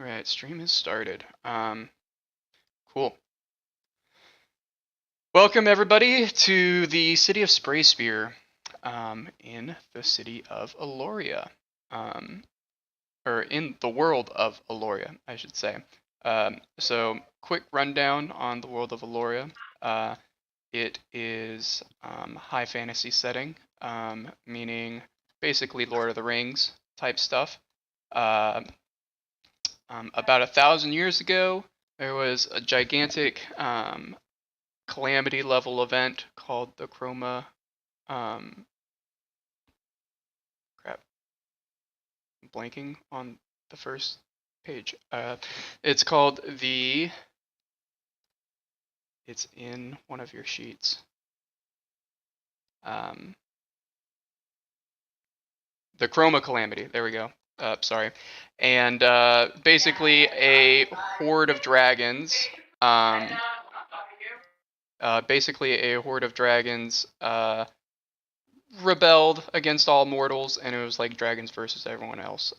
Alright, stream has started. Cool. Welcome everybody to the city of Spray Spear, in the city of Aloria. Or in the world of Aloria, I should say. So, quick rundown on the world of Aloria. It is high fantasy setting, meaning basically Lord of the Rings type stuff. About 1,000 years ago, there was a gigantic calamity level event called the Chroma. Crap, I'm blanking on the first page. It's called the. It's in one of your sheets. The Chroma Calamity. There we go. Sorry. And basically a horde of dragons. Rebelled against all mortals, and it was like dragons versus everyone else.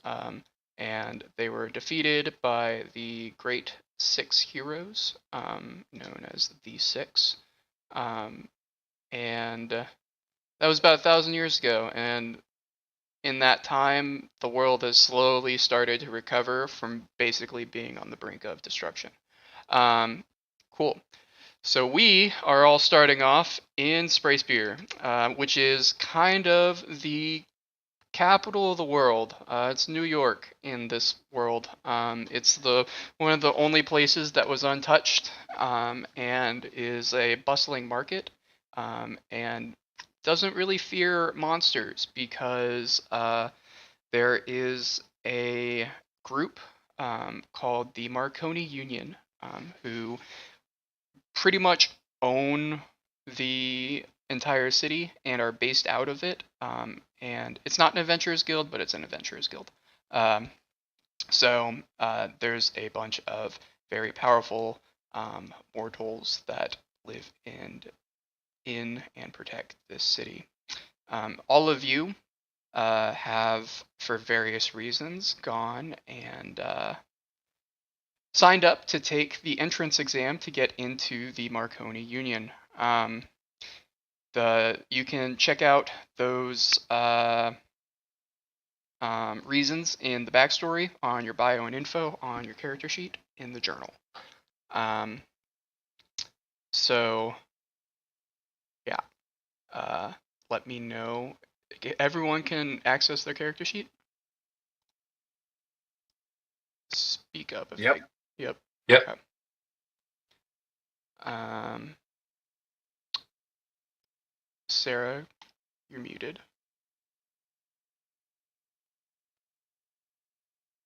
And they were defeated by the Great Six Heroes, known as the Six. And that was about 1,000 years ago, and in that time, the world has slowly started to recover from basically being on the brink of destruction. Cool. So we are all starting off in Spray Spear, which is kind of the capital of the world. It's New York in this world. It's one of the only places that was untouched, and is a bustling market, and doesn't really fear monsters because there is a group called the Marconi Union, who pretty much own the entire city and are based out of it. And it's not an adventurers guild, but it's an adventurers guild. So there's a bunch of very powerful mortals that live in and protect this city. All of you have, for various reasons, gone and signed up to take the entrance exam to get into the Marconi Union. You can check out those reasons in the backstory on your bio and info on your character sheet in the journal. So, yeah. Let me know. Everyone can access their character sheet? Speak up. Yep. Yep. Yep. Okay. Sarah, you're muted.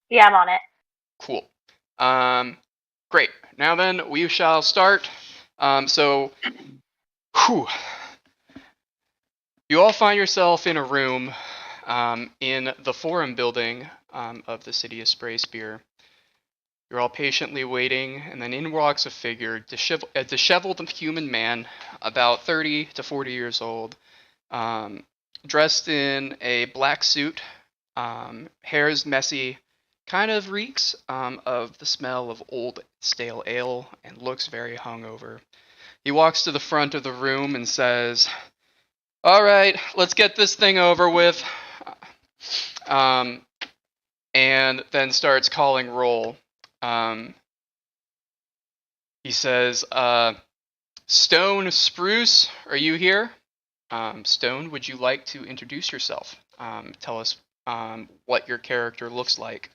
Yeah, I'm on it. Cool. Great. Now then, we shall start. You all find yourself in a room in the forum building of the city of Spray Spear. You're all patiently waiting, and then in walks a figure, a disheveled human man, about 30 to 40 years old, dressed in a black suit, hair is messy, kind of reeks of the smell of old stale ale, and looks very hungover. He walks to the front of the room and says, "All right, let's get this thing over with," and then starts calling roll. He says, "Stone Spruce, are you here? Stone, would you like to introduce yourself? Tell us what your character looks like."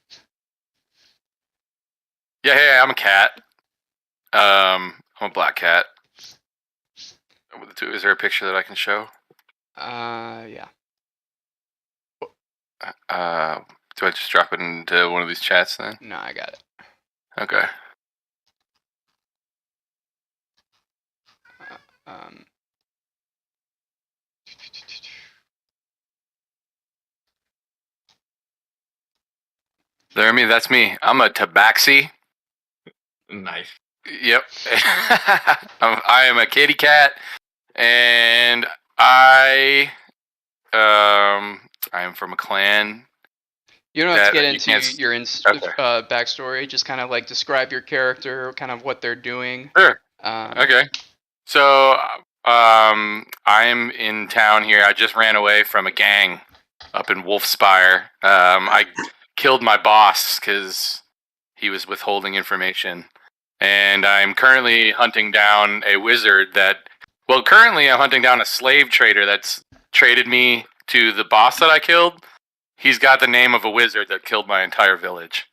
Yeah, hey, I'm a cat. I'm a black cat. Is there a picture that I can show? Yeah. Do I just drop it into one of these chats then? No, I got it. Okay. That's me. I'm a tabaxi. Nice. Yep. I am a kitty cat, and I am from a clan You don't have to get that you into can't. your Okay. backstory. Just kind of like describe your character, kind of what they're doing. Sure. Um, Okay. So, I'm in town here. I just ran away from a gang up in Wolfspire. I killed my boss because he was withholding information, and I'm currently hunting down a wizard that. Well, currently I'm hunting down a slave trader that's traded me to the boss that I killed. He's got the name of a wizard that killed my entire village.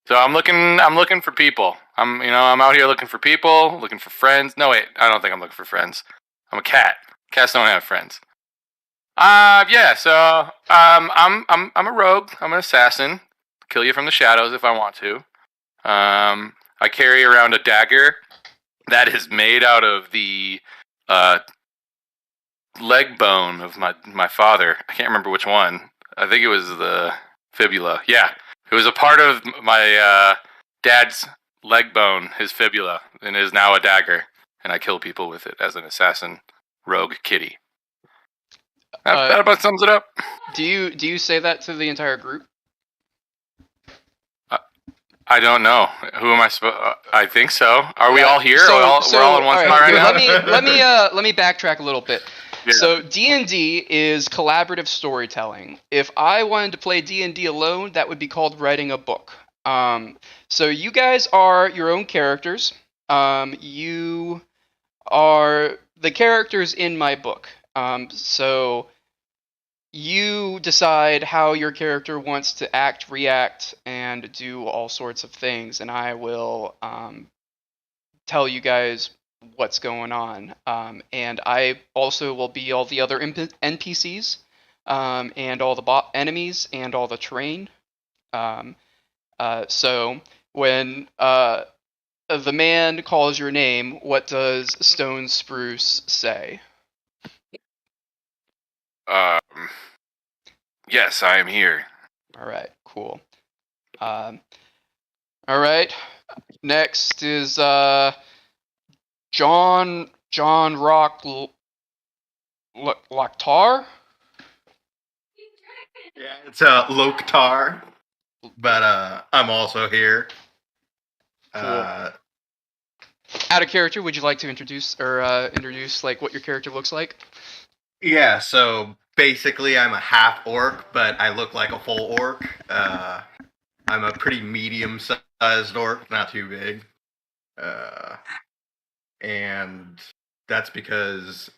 So I'm looking for people. I'm out here looking for people, looking for friends. No wait, I don't think I'm looking for friends. I'm a cat. Cats don't have friends. Yeah. So I'm a rogue. I'm an assassin. Kill you from the shadows if I want to. I carry around a dagger that is made out of the leg bone of my father. I can't remember which one. I think it was the fibula. Yeah, it was a part of my dad's leg bone, his fibula, and is now a dagger. And I kill people with it as an assassin, rogue kitty. That about sums it up. do you say that to the entire group? I don't know. Who am I supposed? I think so. Are we all here? So, we're all in one all spot right now. Let me backtrack a little bit. Yeah. So D&D is collaborative storytelling. If I wanted to play D&D alone, that would be called writing a book. So you guys are your own characters. You are the characters in my book. So you decide how your character wants to act, react, and do all sorts of things, and I will tell you guys what's going on. And I also will be all the other NPCs, and all the enemies, and all the terrain. So when the man calls your name, what does Stone Spruce say? Yes, I am here. All right, cool. All right. Next is John Rock Lochtar. Yeah, it's Loktar, but I'm also here. Out of character, would you like to introduce like what your character looks like? Yeah, so basically I'm a half orc, but I look like a full orc. I'm a pretty medium-sized orc, not too big. And that's because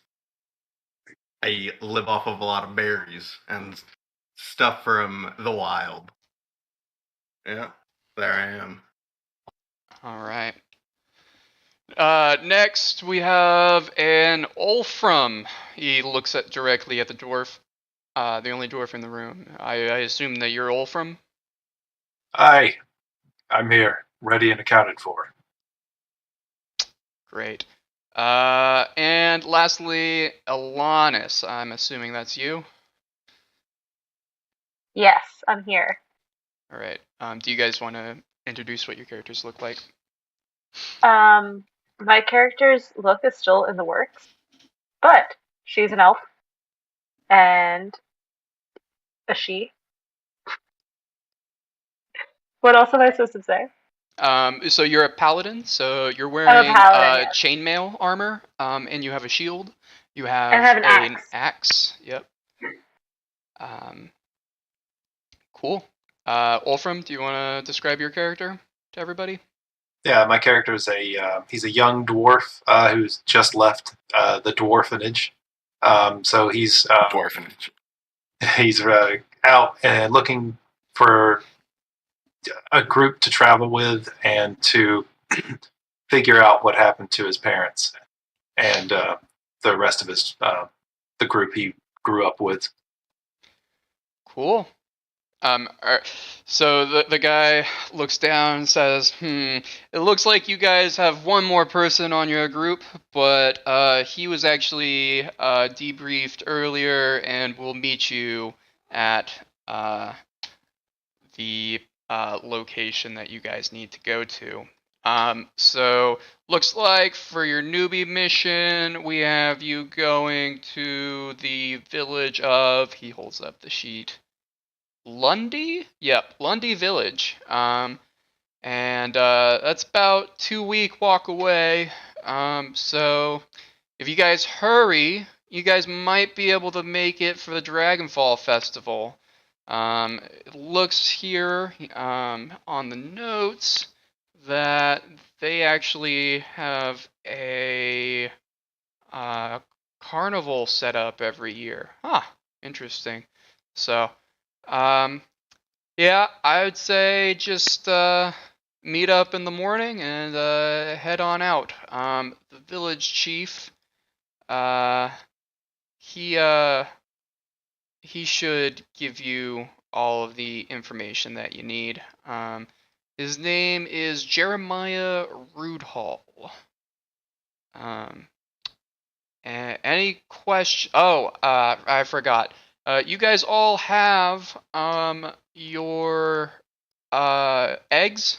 I live off of a lot of berries and stuff from the wild. Yeah, there I am. All right. Next we have an Olfram. He looks directly at the dwarf, the only dwarf in the room. I assume that you're Olfram. Hi, I'm here, ready and accounted for. Great. And lastly, Alanis. I'm assuming that's you. Yes, I'm here. All right. Do you guys want to introduce what your characters look like? My character's look is still in the works, but she's an elf and a she. What else am I supposed to say? So you're a paladin. So you're I'm wearing a paladin, yes. chainmail armor, and you have a shield. You have, I have an an axe. axe. Yep. Cool. Wolfram, do you want to describe your character to everybody? Yeah, my character is he's a young dwarf who's just left the dwarfenage. So he's Dwarfenage. he's out and looking for a group to travel with and to figure out what happened to his parents and the rest of his the group he grew up with. Cool. So the guy looks down and says, it looks like you guys have one more person on your group, but he was actually debriefed earlier and will meet you at the location that you guys need to go to. So looks like for your newbie mission, we have you going to the village of, he holds up the sheet, Lundy? Yep, Lundy Village. And that's about 2-week walk away. So if you guys hurry, you guys might be able to make it for the Dragonfall Festival. It looks here on the notes that they actually have a carnival set up every year. Huh, interesting. So, yeah, I would say just meet up in the morning and head on out. The village chief, he should give you all of the information that you need. His name is Jeremiah Rudehall. Any question? Oh, I forgot. You guys all have your eggs,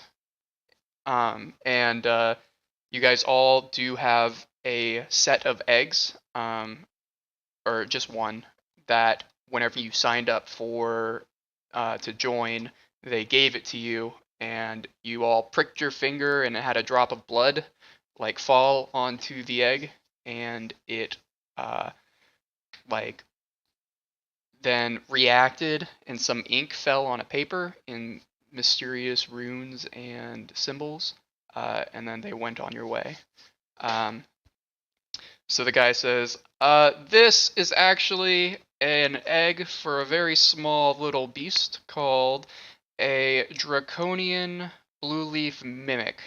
and you guys all do have a set of eggs, or just one, that whenever you signed up for to join, they gave it to you, and you all pricked your finger, and it had a drop of blood like fall onto the egg, and it like then reacted, and some ink fell on a paper in mysterious runes and symbols, and then they went on your way. So the guy says, this is actually an egg for a very small little beast called a draconian blue leaf mimic.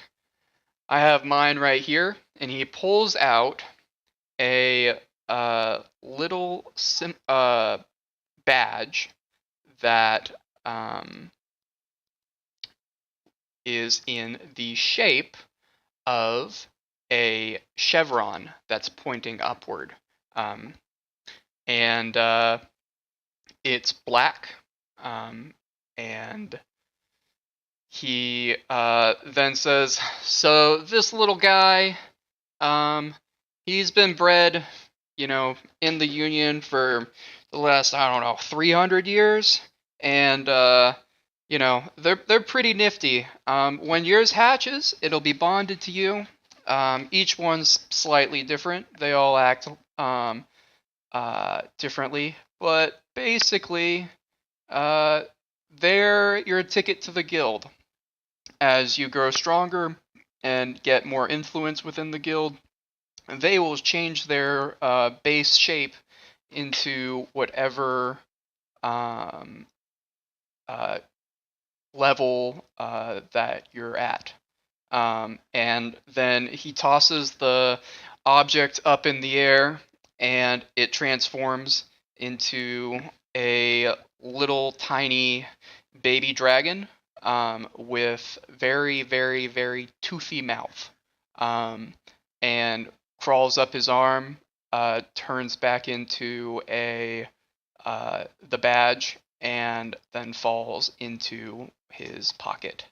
I have mine right here, and he pulls out a little badge that is in the shape of a chevron that's pointing upward, and it's black, and he then says, so this little guy, he's been bred, in the Union for the last, 300 years, and they're pretty nifty. When yours hatches, it'll be bonded to you. Each one's slightly different. They all act differently, but basically, they're your ticket to the guild. As you grow stronger and get more influence within the guild, they will change their base shape into whatever level that you're at. And then he tosses the object up in the air, and it transforms into a little tiny baby dragon with very, very, very toothy mouth, and crawls up his arm, turns back into the badge, and then falls into his pocket.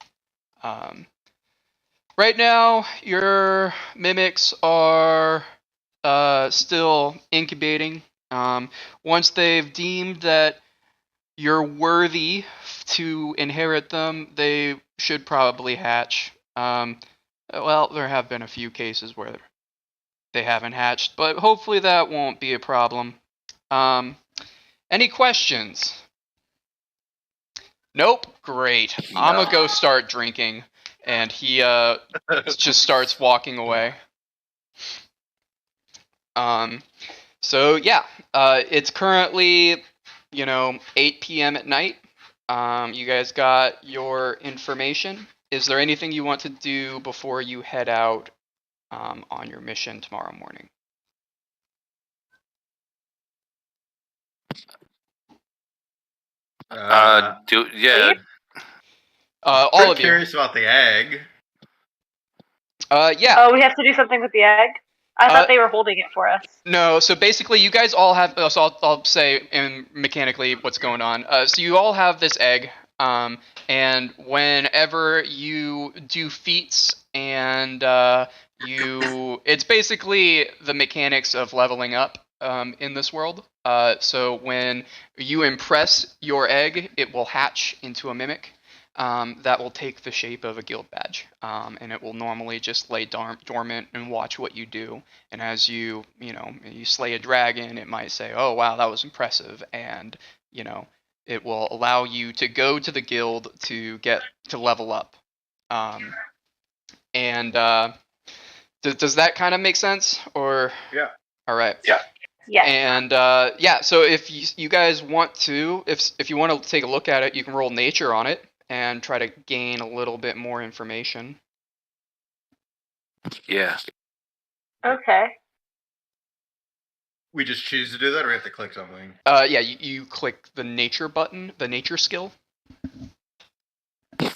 Right now, your mimics are still incubating. Once they've deemed that you're worthy to inherit them, they should probably hatch. Well, there have been a few cases where they haven't hatched, but hopefully that won't be a problem. Any questions? Nope? Great. No. I'm gonna go start drinking. And he just starts walking away. So yeah, it's currently, 8 p.m. at night. You guys got your information. Is there anything you want to do before you head out on your mission tomorrow morning? All of you. Curious about the egg. Yeah. Oh, we have to do something with the egg? I thought they were holding it for us. No, so basically you guys all have, so I'll say mechanically what's going on. So you all have this egg, and whenever you do feats and it's basically the mechanics of leveling up. in this world. So when you impress your egg, it will hatch into a mimic that will take the shape of a guild badge, and it will normally just lay dormant and watch what you do. And as you slay a dragon, it might say, "Oh wow, that was impressive," and it will allow you to go to the guild to get to level up. And does that kind of make sense? Or Yeah. All right. Yeah. Yes. And so if you guys want to, if you want to take a look at it, you can roll nature on it and try to gain a little bit more information. Yeah. Okay. We just choose to do that, or we have to click something? Yeah, you click the nature button, the nature skill.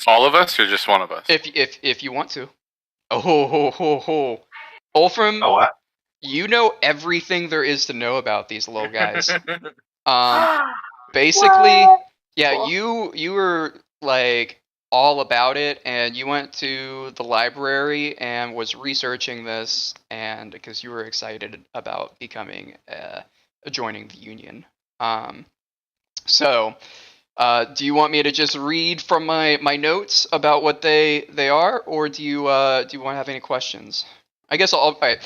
All of us, or just one of us? If you want to. Oh. Wolfram, Oh, wow. you know everything there is to know about these little guys. What? Basically, yeah, Cool. you were like all about it, and you went to the library and was researching this, and because you were excited about becoming joining the union. So, do you want me to just read from my notes about what they are, or do you want to have any questions? I guess all right.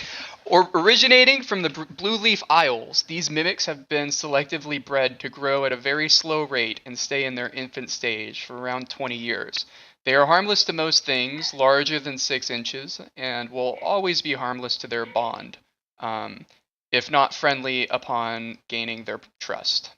Or originating from the Blue Leaf Isles, these mimics have been selectively bred to grow at a very slow rate and stay in their infant stage for around 20 years. They are harmless to most things larger than 6 inches, and will always be harmless to their bond, if not friendly upon gaining their trust.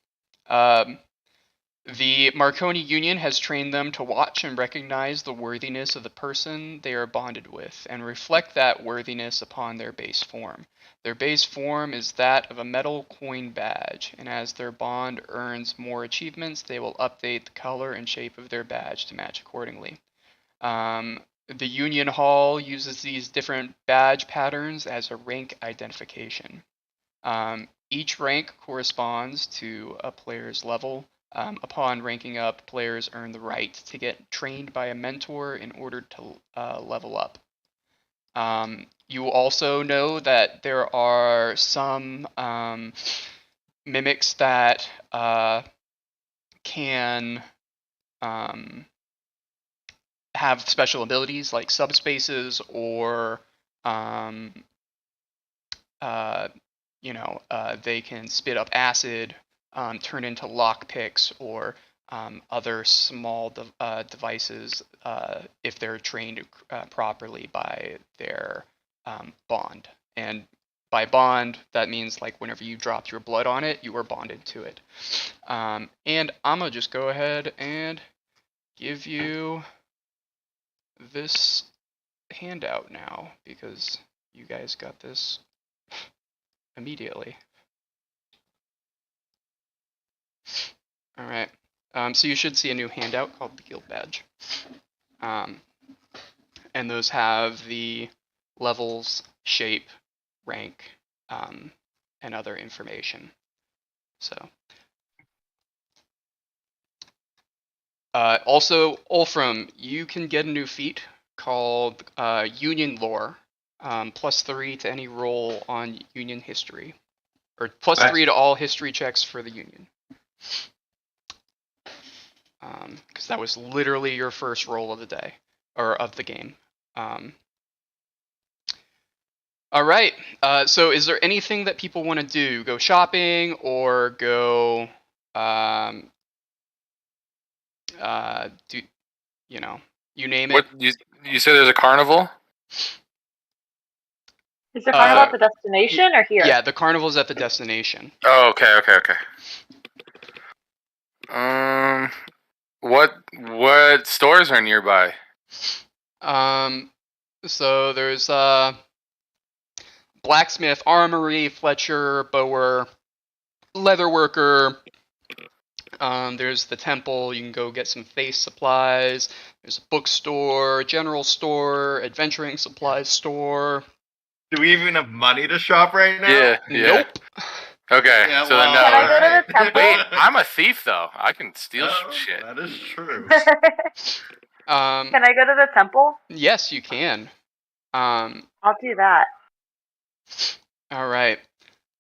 The Marconi Union has trained them to watch and recognize the worthiness of the person they are bonded with, and reflect that worthiness upon their base form. Their base form is that of a metal coin badge, and as their bond earns more achievements, they will update the color and shape of their badge to match accordingly. The Union Hall uses these different badge patterns as a rank identification. Each rank corresponds to a player's level. Upon ranking up, players earn the right to get trained by a mentor in order to level up. You also know that there are some mimics that can have special abilities like subspaces, or they can spit up acid, turn into lockpicks, or other small devices if they're trained properly by their bond. And by bond, that means like whenever you drop your blood on it, you are bonded to it. And I'm gonna just go ahead and give you this handout now, because you guys got this immediately. All right. So you should see a new handout called the Guild Badge. And those have the levels, shape, rank, and other information. So. Also, Wolfram, you can get a new feat called Union Lore, +3 to any roll on Union history, or +3 to all history checks for the Union. Because that was literally your first roll of the day, or of the game. All right. So, is there anything that people want to do? Go shopping, or go? You name it. What you said? There's a carnival. Is the carnival at the destination or here? Yeah, the carnival's at the destination. Oh, okay. What stores are nearby? So there's blacksmith, armory, Fletcher, Bower, leatherworker. There's the temple. You can go get some face supplies. There's a bookstore, general store, adventuring supplies store. Do we even have money to shop right now? Yeah. Nope. Okay, Yeah, so well, then no. Can I go to the temple? Wait, I'm a thief though. I can steal shit. That is true. Can I go to the temple? Yes, you can. I'll do that. All right.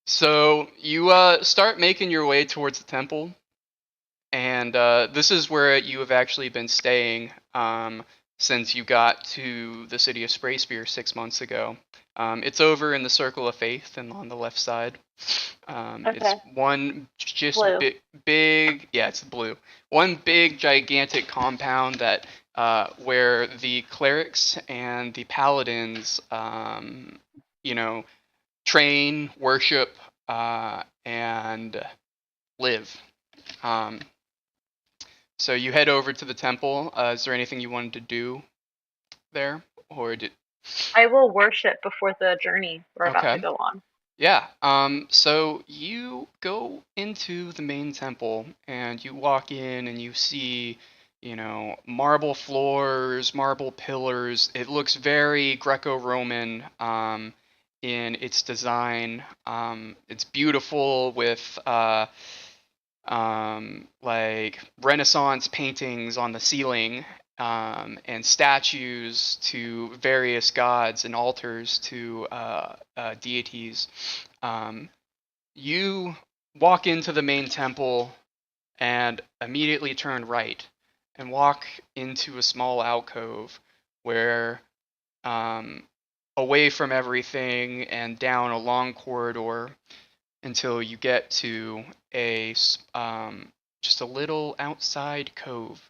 So you start making your way towards the temple, and this is where you have actually been staying since you got to the city of Sprayspear 6 months ago. It's over in the Circle of Faith and on the left side. It's Okay. one just Blue. big, yeah, it's blue. One big gigantic compound that where the clerics and the paladins, train, worship, and live. Um, so you head over to the temple. Is there anything you wanted to do there, or did? I will worship before the journey we're about Okay. to go on. Yeah. So you go into the main temple and you walk in and you see, marble floors, marble pillars. It looks very Greco-Roman in its design. It's beautiful with like Renaissance paintings on the ceiling, and statues to various gods and altars to deities. You walk into the main temple and immediately turn right and walk into a small alcove where, away from everything and down a long corridor until you get to just a little outside cove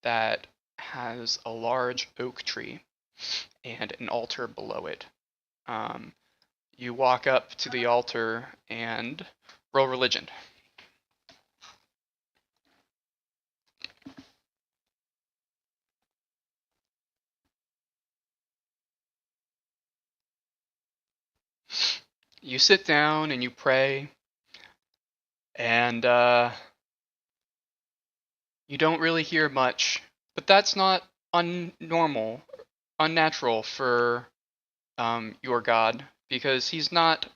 that has a large oak tree and an altar below it. You walk up to the altar and roll religion. You sit down and you pray, and you don't really hear much, but that's not unnatural for your god, because he's not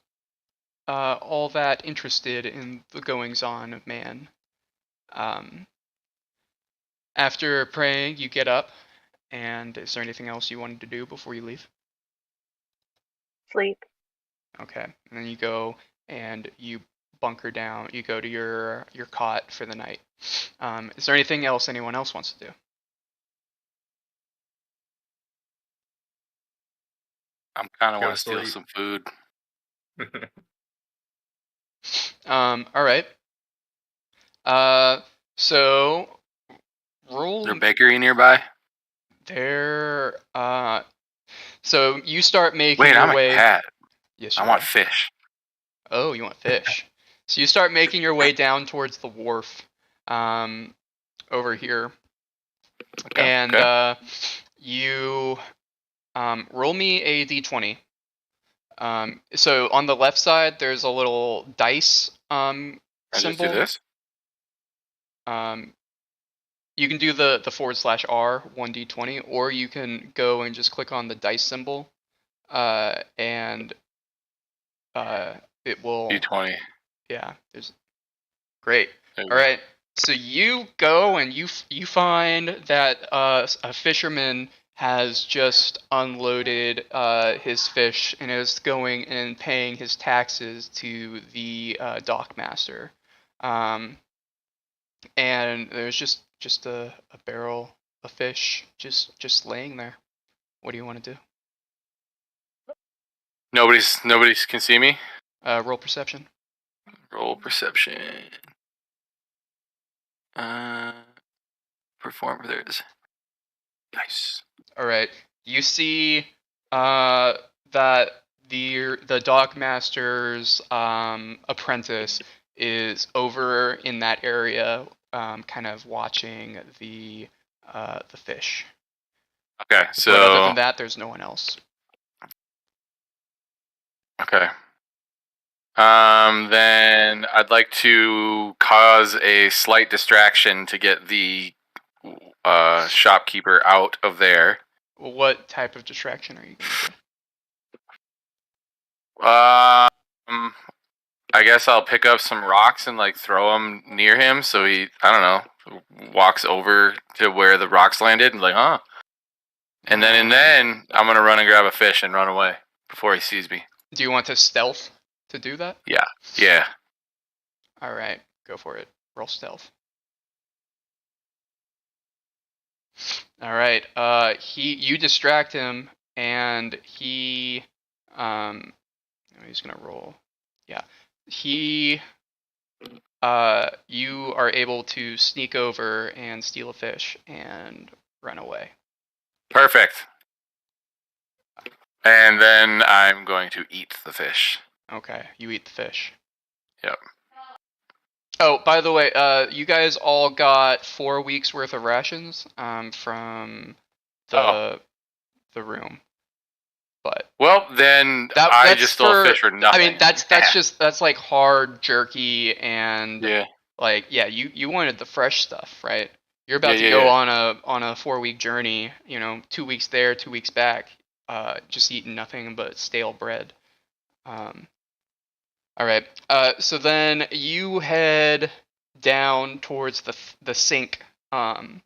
all that interested in the goings on of man. After praying, you get up, and is there anything else you wanted to do before you leave? Sleep. Okay, and then you go and you bunker down. You go to your cot for the night. Is there anything else anyone else wants to do? I'm kind of Go want to steal sleep. some food. All right. So roll. Is there a bakery nearby? There. So you start making Wait, your I'm a way. cat. Yes, I you want are. fish. Oh, you want fish. So you start making your way down towards the wharf, over here, Okay. and okay. you roll me a d20. So on the left side, there's a little dice I just do symbol. this. You can do the /R 1d20, or you can go and just click on the dice symbol, and it will. D20. Yeah, there's great. There we All go. right, so you go and you find that a fisherman has just unloaded his fish and is going and paying his taxes to the dock master. And there's just a barrel of fish just laying there. What do you want to do? Nobody's can see me. Roll perception. Roll perception. Perform. There it is. Nice. All right. You see that the dock master's apprentice is over in that area, kind of watching the fish. Okay, But other so than that, there's no one else. okay. Then I'd like to cause a slight distraction to get the shopkeeper out of there. Well, what type of distraction are you going to do? I guess I'll pick up some rocks and like throw them near him, so he, I don't know, walks over to where the rocks landed and like, huh. And then I'm gonna run and grab a fish and run away before he sees me. Do you want to stealth to do that? Yeah. All right, go for it. Roll stealth. All right. You distract him, and he's gonna roll. Yeah. You are able to sneak over and steal a fish and run away. Perfect. And then I'm going to eat the fish. Okay, you eat the fish. Yep. Oh, by the way, you guys all got 4 weeks worth of rations from the room. But well, then I just stole fish for nothing. I mean, that's like hard jerky and you wanted the fresh stuff, right? You're about to go on a 4-week journey, 2 weeks there, 2 weeks back, just eating nothing but stale bread. All right. So then you head down towards the sink, and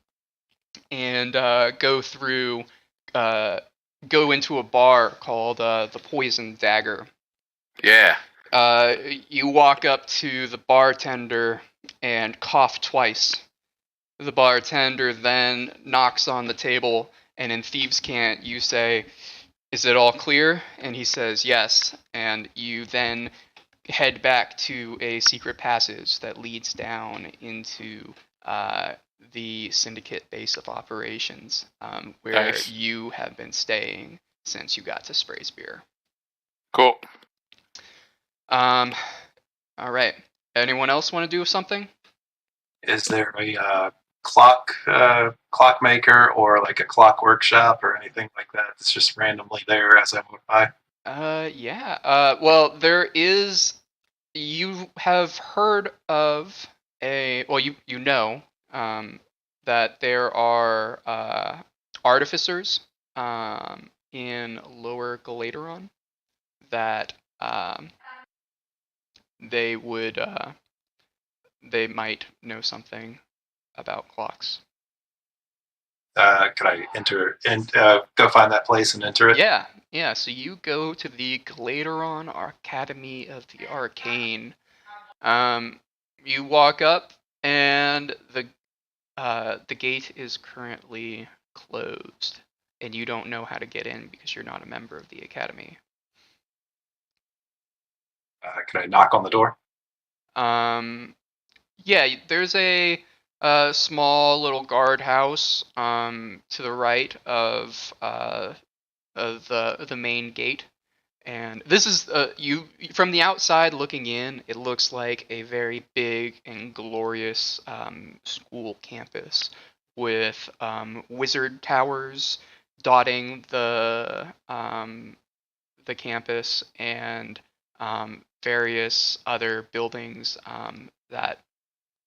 go into a bar called the Poison Dagger. Yeah. You walk up to the bartender and cough twice. The bartender then knocks on the table, and in Thieves' Cant, you say, "Is it all clear?" And he says, "Yes." And you then head back to a secret passage that leads down into the Syndicate base of operations, where nice. You have been staying since you got to Sprayspear. Cool. All right. Anyone else want to do something? Is there a clockmaker or like a clock workshop or anything like that? It's just randomly there as I walk by. Yeah. Well, there is. You have heard of that there are artificers in Lower Galateron that they might know something about clocks. Could I enter and go find that place and enter it? Yeah. So you go to the Galateron Academy of the Arcane. You walk up, and the gate is currently closed, and you don't know how to get in because you're not a member of the academy. Could I knock on the door? Yeah. There's a small little guardhouse to the right of the main gate, and this is you from the outside looking in. It looks like a very big and glorious school campus with wizard towers dotting the campus, and various other buildings that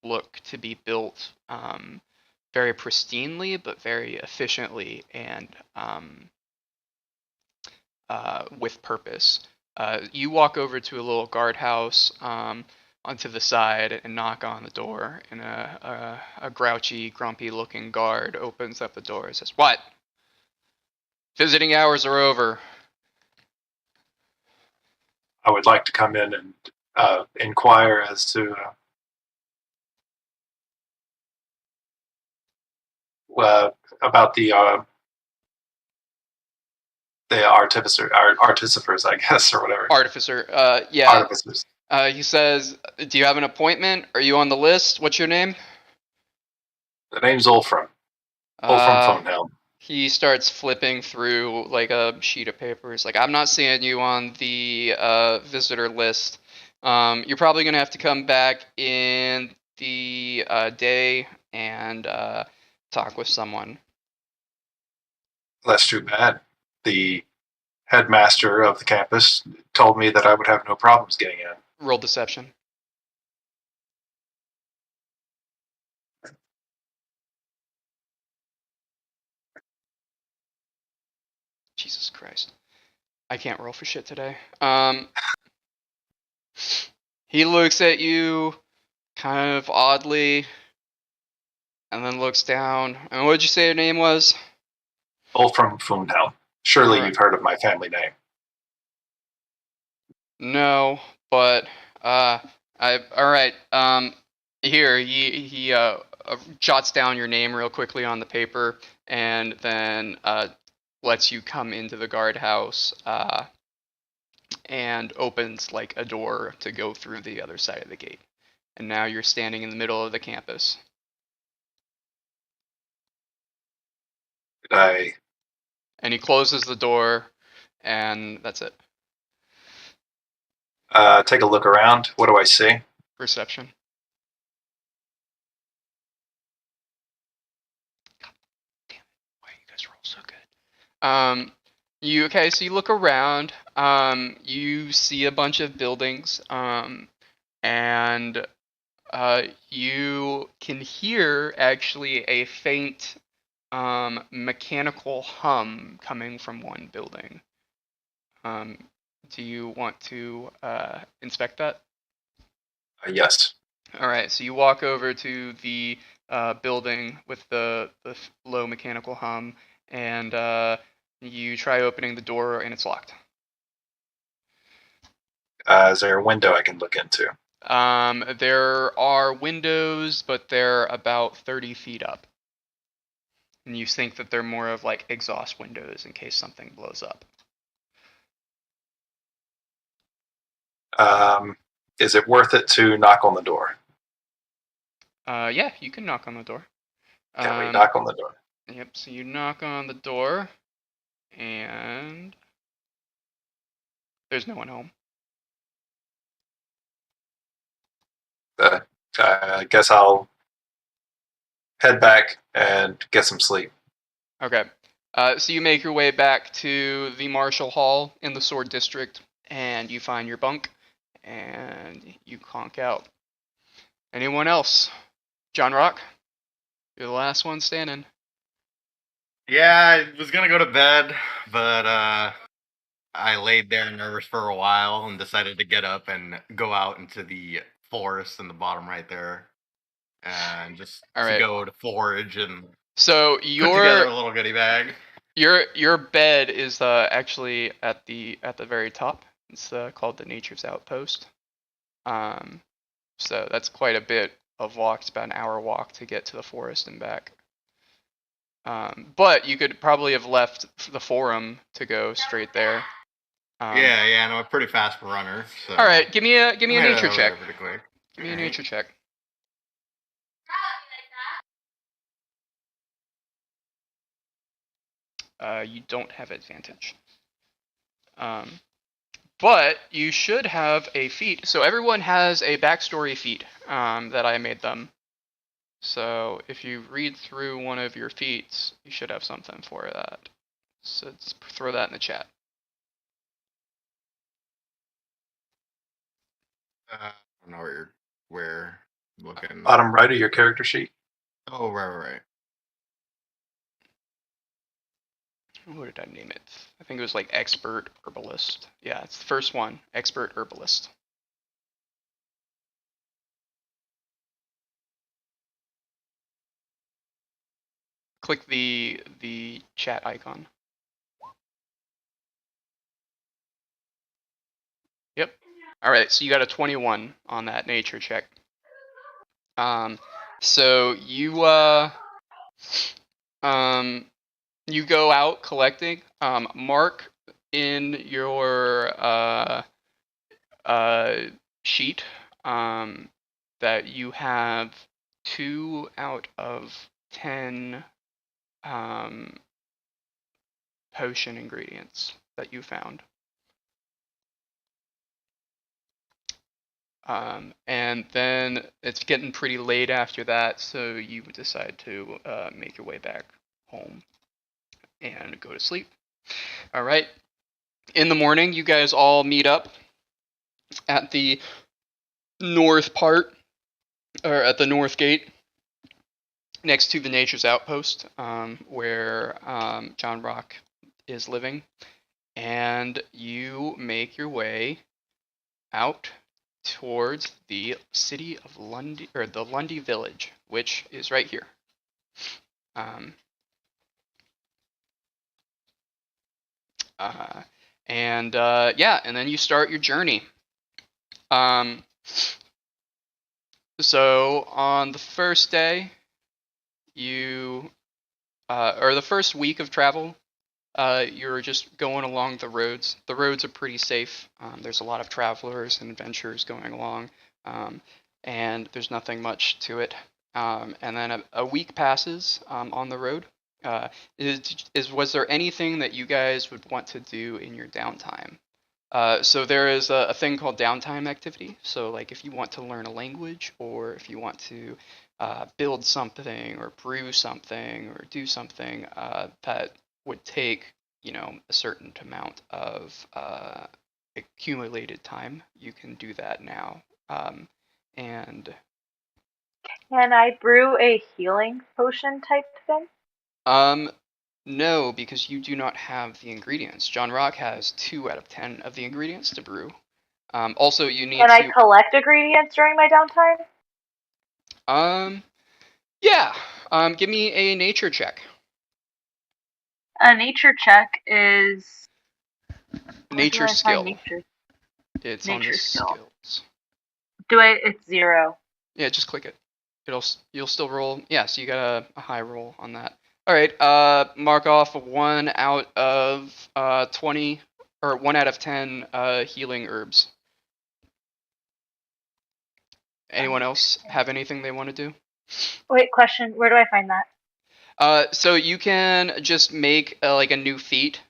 look to be built very pristinely but very efficiently and with purpose. You walk over to a little guardhouse onto the side and knock on the door, and a grouchy, grumpy-looking guard opens up the door and says, "What? Visiting hours are over." I would like to come in and inquire as to about the artificers, I guess, or whatever. Artificer. Yeah. Artificers. He says, "Do you have an appointment? Are you on the list? What's your name?" The name's Ulfram. Ulfram Fonehelm. He starts flipping through like a sheet of paper. He's like, "I'm not seeing you on the visitor list. You're probably gonna have to come back in the day and talk with someone." That's too bad. The headmaster of the campus told me that I would have no problems getting in. Roll deception. Jesus Christ. I can't roll for shit today. He looks at you kind of oddly and then looks down. And what did you say your name was? Ulfram Fonehelm. Surely Right. You've heard of my family name. No, but all right. Here he jots down your name real quickly on the paper, and then lets you come into the guardhouse. And opens like a door to go through the other side of the gate. And now you're standing in the middle of the campus. I And he closes the door, and that's it. take a look around. What do I see? Perception. God damn it! Why you guys roll so good? So you look around. You see a bunch of buildings. And you can hear actually a faint mechanical hum coming from one building. Do you want to inspect that? Yes. All right, so you walk over to the building with the low mechanical hum, and you try opening the door, and it's locked. Is there a window I can look into? There are windows, but they're about 30 feet up. And you think that they're more of like exhaust windows in case something blows up. Is it worth it to knock on the door? Yeah, you can knock on the door. Can we knock on the door? Yep, so you knock on the door, and there's no one home. I guess I'll head back and get some sleep. Okay. So you make your way back to the Marshall Hall in the Sword District, and you find your bunk, and you conk out. Anyone else? John Rock? You're the last one standing. Yeah, I was gonna go to bed, but I laid there nervous for a while and decided to get up and go out into the forest in the bottom right there, and just All right. go to forage and So put together a your little goodie bag. your bed is actually at the very top. It's called the Nature's Outpost. So that's quite a bit of walk. It's about an hour walk to get to the forest and back. But you could probably have left the forum to go straight there. Yeah, and I'm a pretty fast runner. So. All right, give me a Yeah, nature over check. there pretty quick. Give me a Alright. nature check. You don't have advantage. But you should have a feat. So everyone has a backstory feat that I made them. So if you read through one of your feats, you should have something for that. So let's throw that in the chat. I don't know where looking. Bottom right of your character sheet. Oh, right. What did I name it? I think it was like expert herbalist. Yeah, it's the first one, expert herbalist. Click the chat icon. Yep. All right, so you got a 21 on that nature check. So you you go out collecting. Mark in your sheet that you have 2 out of 10 potion ingredients that you found. And then it's getting pretty late after that, so you decide to make your way back home and go to sleep. All right. In the morning, you guys all meet up at the north part, or at the north gate, next to the Nature's Outpost, where John Rock is living, and you make your way out towards the city of Lundy, or the Lundy village, which is right here. And then you start your journey. So on the first day, or the first week of travel, you're just going along the roads. The roads are pretty safe. There's a lot of travelers and adventurers going along, and there's nothing much to it. And then a week passes on the road. Was there anything that you guys would want to do in your downtime? So there is a thing called downtime activity. So like if you want to learn a language, or if you want to build something, or brew something, or do something that would take a certain amount of accumulated time, you can do that now. And Can I brew a healing potion type thing? no, because you do not have the ingredients. John Rock has 2 out of 10 of the ingredients to brew. Also, you need Can I collect ingredients during my downtime? Yeah. Give me a nature check. A nature check is Nature skill. Nature? It's on the Nature skill. skills. It's 0. Yeah, just click it. You'll still roll. Yeah, so you got a high roll on that. All right. Mark off 1 out of 20, or 1 out of 10 healing herbs. Anyone else have anything they want to do? Wait, question. Where do I find that? So you can just make like a new feat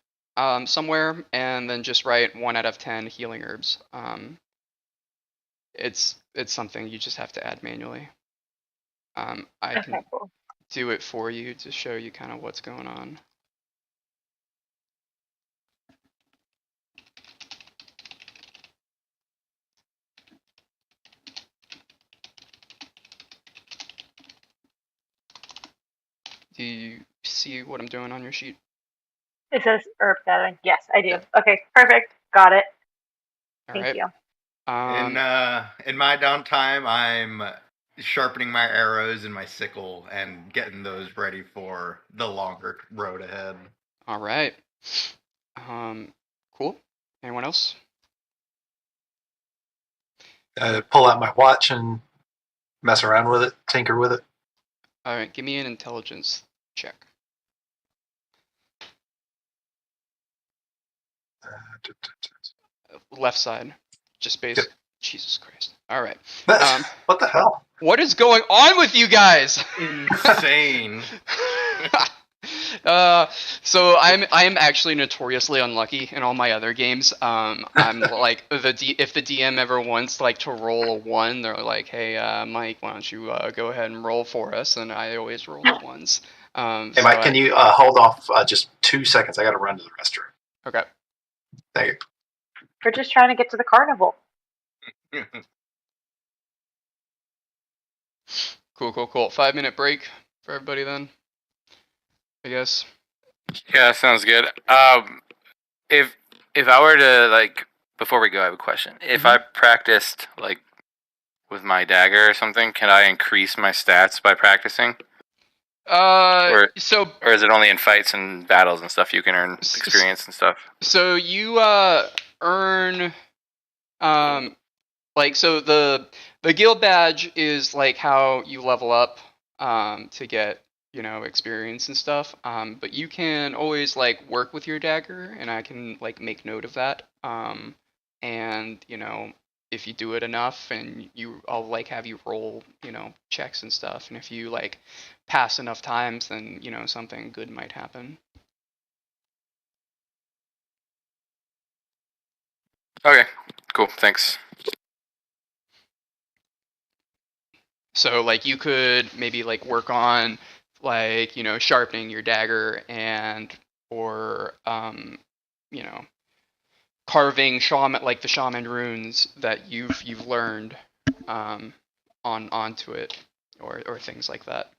somewhere, and then just write 1 out of 10 healing herbs. It's something you just have to add manually. I can Cool. do it for you to show you kind of what's going on. Do you see what I'm doing on your sheet? It says herb gathering. Yes, I do. Yeah. Okay, perfect. Got it. All Thank right. you. In my downtime, I'm sharpening my arrows and my sickle and getting those ready for the longer road ahead. All right. Cool. Anyone else? Pull out my watch and mess around with it, tinker with it. All right. Give me an intelligence check. Left side. Just base. Yep. Jesus Christ. All right. What the hell? What is going on with you guys? Insane. So I am actually notoriously unlucky in all my other games. I'm like if the DM ever wants like to roll a 1, they're like, hey, Mike, why don't you go ahead and roll for us? And I always roll the 1s. Hey, Mike, can you hold off just 2 seconds? I got to run to the restroom. Okay. Thank you. We're just trying to get to the carnival. Cool. 5-minute break for everybody then, I guess. Yeah, sounds good. If I were to, like, before we go, I have a question. If I practiced like with my dagger or something, can I increase my stats by practicing? Or is it only in fights and battles and stuff you can earn experience and stuff? So you earn like, so the guild badge is like how you level up to get experience and stuff, but you can always like work with your dagger, and I can like make note of that, and if you do it enough, and I'll like have you roll checks and stuff, and if you like pass enough times, then something good might happen. Okay, cool, thanks. So like you could maybe like work on like sharpening your dagger, or carving the shaman runes that you've learned onto it, or things like that.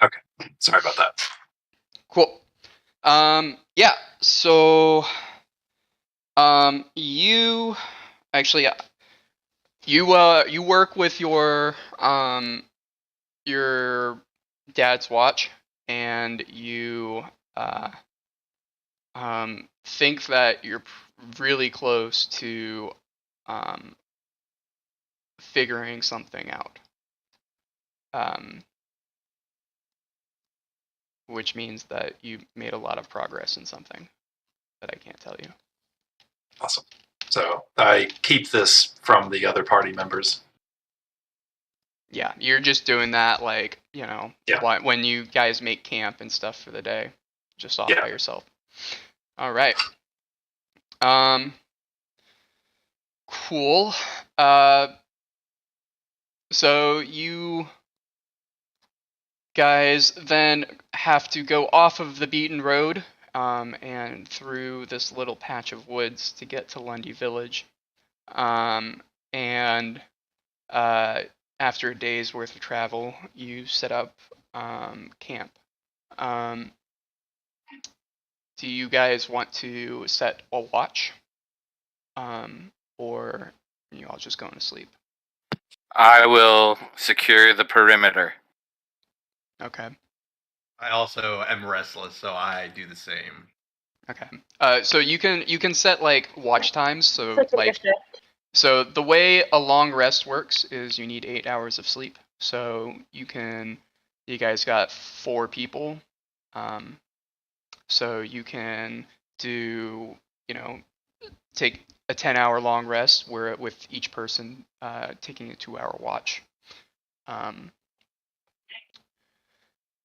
Okay, sorry about that. Cool. Yeah. So you actually you work with your dad's watch, and you think that you're really close to figuring something out. Which means that you made a lot of progress in something that I can't tell you. Awesome. So I keep this from the other party members. Yeah, you're just doing that, like, Yeah. when you guys make camp and stuff for the day, just off Yeah. by yourself. All right. Cool. So you guys then have to go off of the beaten road, and through this little patch of woods to get to Lundy Village. And after a day's worth of travel, you set up camp. Do you guys want to set a watch? Or are you all just going to sleep? I will secure the perimeter. Okay. I also am restless, so I do the same. Okay. So you can set like watch times. So So take a like, shift. so the way a long rest works is you need 8 hours of sleep. So you guys got 4 people. So you can do, take a 10-hour long rest where with each person taking a 2-hour watch.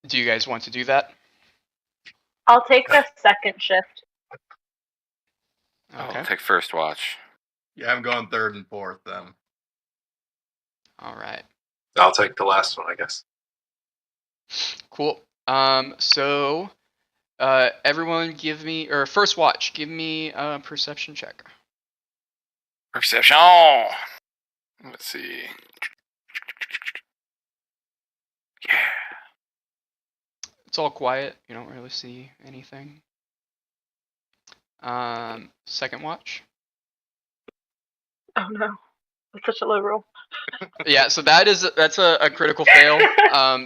Do you guys want to do that? I'll take the second shift. Okay. I'll take first watch. Yeah, I'm going third and fourth then. All right. I'll take the last one, I guess. Cool. So everyone give me, or first watch, give me a perception check. Perception. Let's see. Yeah. It's all quiet. You don't really see anything. Second watch. Oh no, that's such a low roll. Yeah, so that's a critical fail.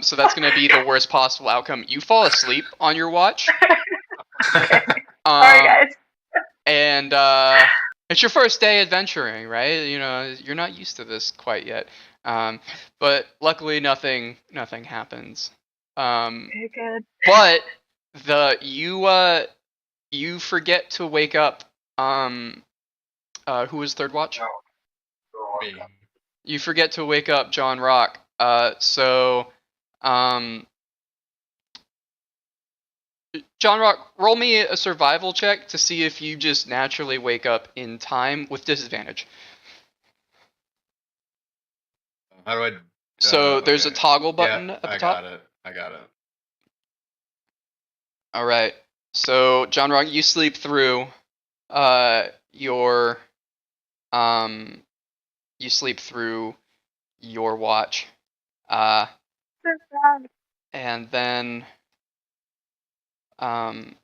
So that's gonna be the worst possible outcome. You fall asleep on your watch. Sorry, guys. And it's your first day adventuring, right? You're not used to this quite yet. But luckily nothing happens. Okay, good. But you forget to wake up. Who was third watch? Me. You forget to wake up John Rock. So John Rock, roll me a survival check to see if you just naturally wake up in time with disadvantage. How do I? So there's a okay. toggle button Yeah, at the I top. got it. All right. So John Rock, you sleep through your watch. And then I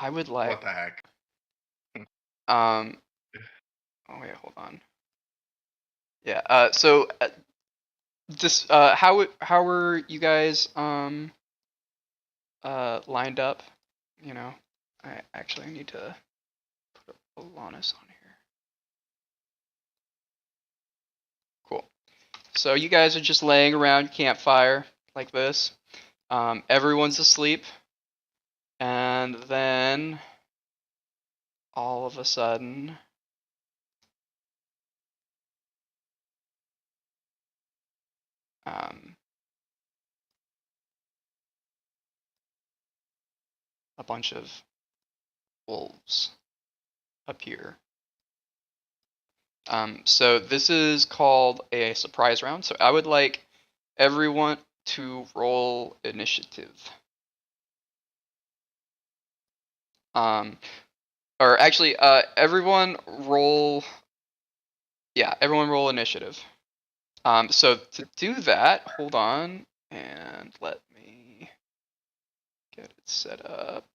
would like What the heck? oh wait, hold on. Yeah, so this how were you guys lined up? I actually need to put a Alanis on here. Cool. So you guys are just laying around campfire like this. Everyone's asleep. And then all of a sudden a bunch of wolves appear. So this is called a surprise round. So I would like everyone to roll initiative. Or actually, everyone roll initiative. So to do that, hold on and let me get it set up.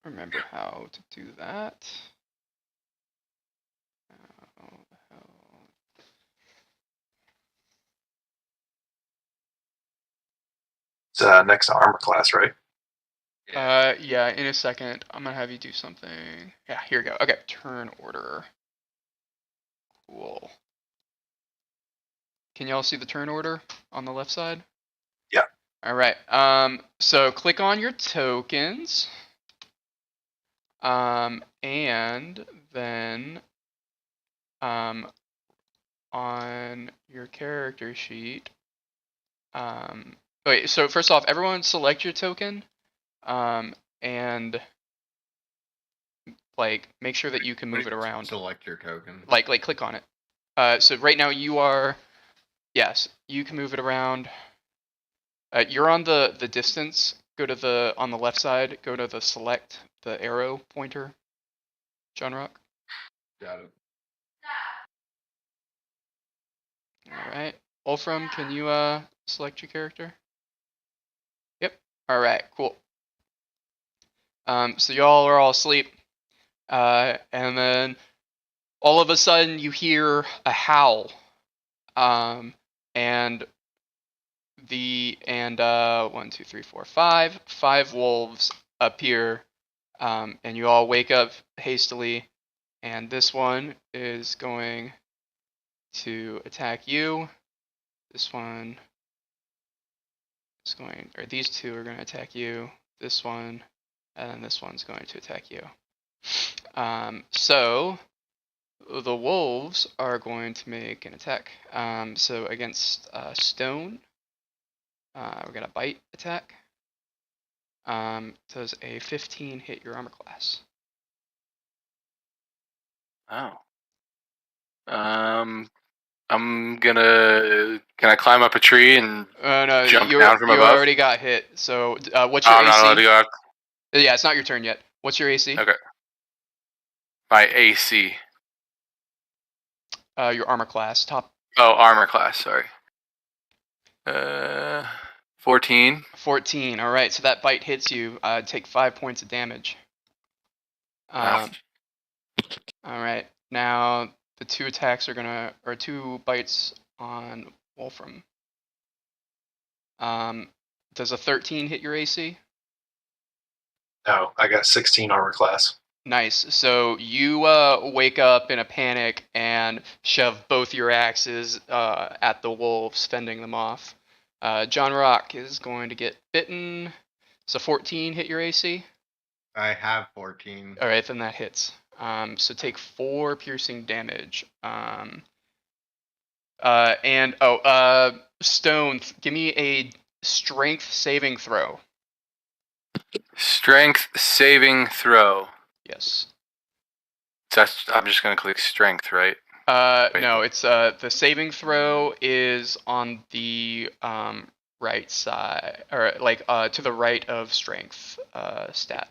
Remember how to do that. How the hell? It's next to armor class, right? Yeah, in a second, I'm gonna have you do something. Yeah, here we go. Okay, turn order. Cool. Can y'all see the turn order on the left side? Yeah. All right. So click on your tokens. And then on your character sheet. Wait, so first off, everyone select your token. And like make sure that you can move it around. Select your token. Like click on it. So right now you are, yes, you can move it around. You're on the distance. Go to the, on the left side, go to the select, the arrow pointer. John Rock. Got it. Alright. Wolfram, can you select your character? Yep. Alright, cool. So y'all are all asleep. And then all of a sudden you hear a howl. And 1, 2, 3, 4, 5. 5 wolves appear. And you all wake up hastily. And this one is going to attack you. This one is going, or these two are going to attack you. This one, and then this one's going to attack you. So the wolves are going to make an attack. So against stone, we're going to bite attack. Does a 15 hit your armor class? Oh. I'm gonna. Can I climb up a tree and No, jump you down from above? already got hit. So what's your I'm not AC? allowed to go out. Yeah, it's not your turn yet. What's your AC? Okay. My AC. Your armor class, top. Oh, armor class. Sorry. 14. 14. All right, so that bite hits you. Take 5 points of damage. Wow. All right, now the 2 attacks are gonna, or 2 bites on Wolfram. Does a 13 hit your AC? No, I got 16 armor class. Nice. So you wake up in a panic and shove both your axes at the wolves, fending them off. John Rock is going to get bitten. So 14 hit your AC? I have 14. All right, then that hits. So take 4 piercing damage. Stone, give me a strength saving throw. Strength saving throw. Yes. So I'm just gonna click strength, right? No, it's the saving throw is on the right side, or like to the right of strength stat.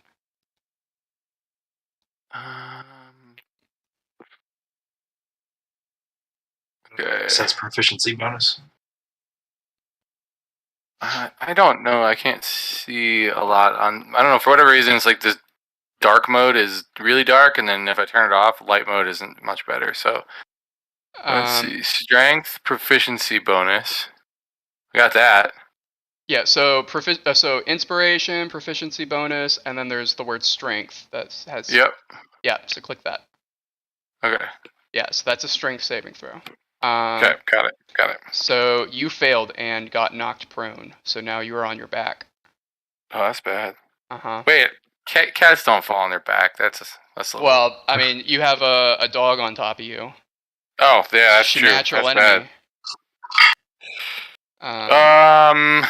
Okay. Says proficiency bonus. I don't know. I can't see a lot on. I don't know, for whatever reason. It's like the dark mode is really dark, and then if I turn it off, light mode isn't much better. So let's see. Strength proficiency bonus. We got that. Yeah. So so inspiration, proficiency bonus, and then there's the word strength that has. Yep. Yeah. So click that. Okay. Yeah. So that's a strength saving throw. Okay. Got it. So you failed and got knocked prone. So now you are on your back. Oh, that's bad. Uh-huh. Wait, cats don't fall on their back. That's a little... Well, I mean, you have a dog on top of you. Oh, yeah, that's true. Natural that's enemy. Bad.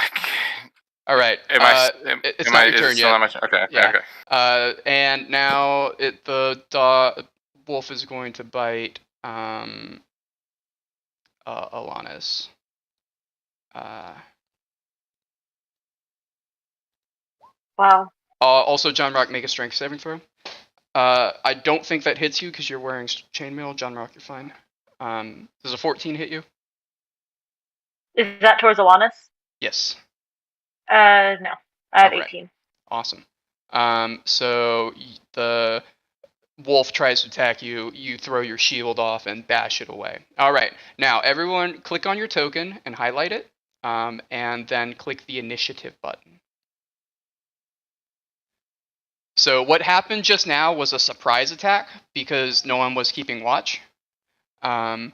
All right. It's not your turn yet. Okay. Yeah. Okay. And now the wolf is going to bite Alanis. Wow. Also, John Rock, make a strength saving throw. I don't think that hits you because you're wearing chainmail. John Rock, you're fine. Does a 14 hit you? Is that towards Alanis? Yes. No. I have 18. Awesome. So the wolf tries to attack you. You throw your shield off and bash it away. All right. Now, everyone, click on your token and highlight it. and then click the initiative button. So what happened just now was a surprise attack because no one was keeping watch. And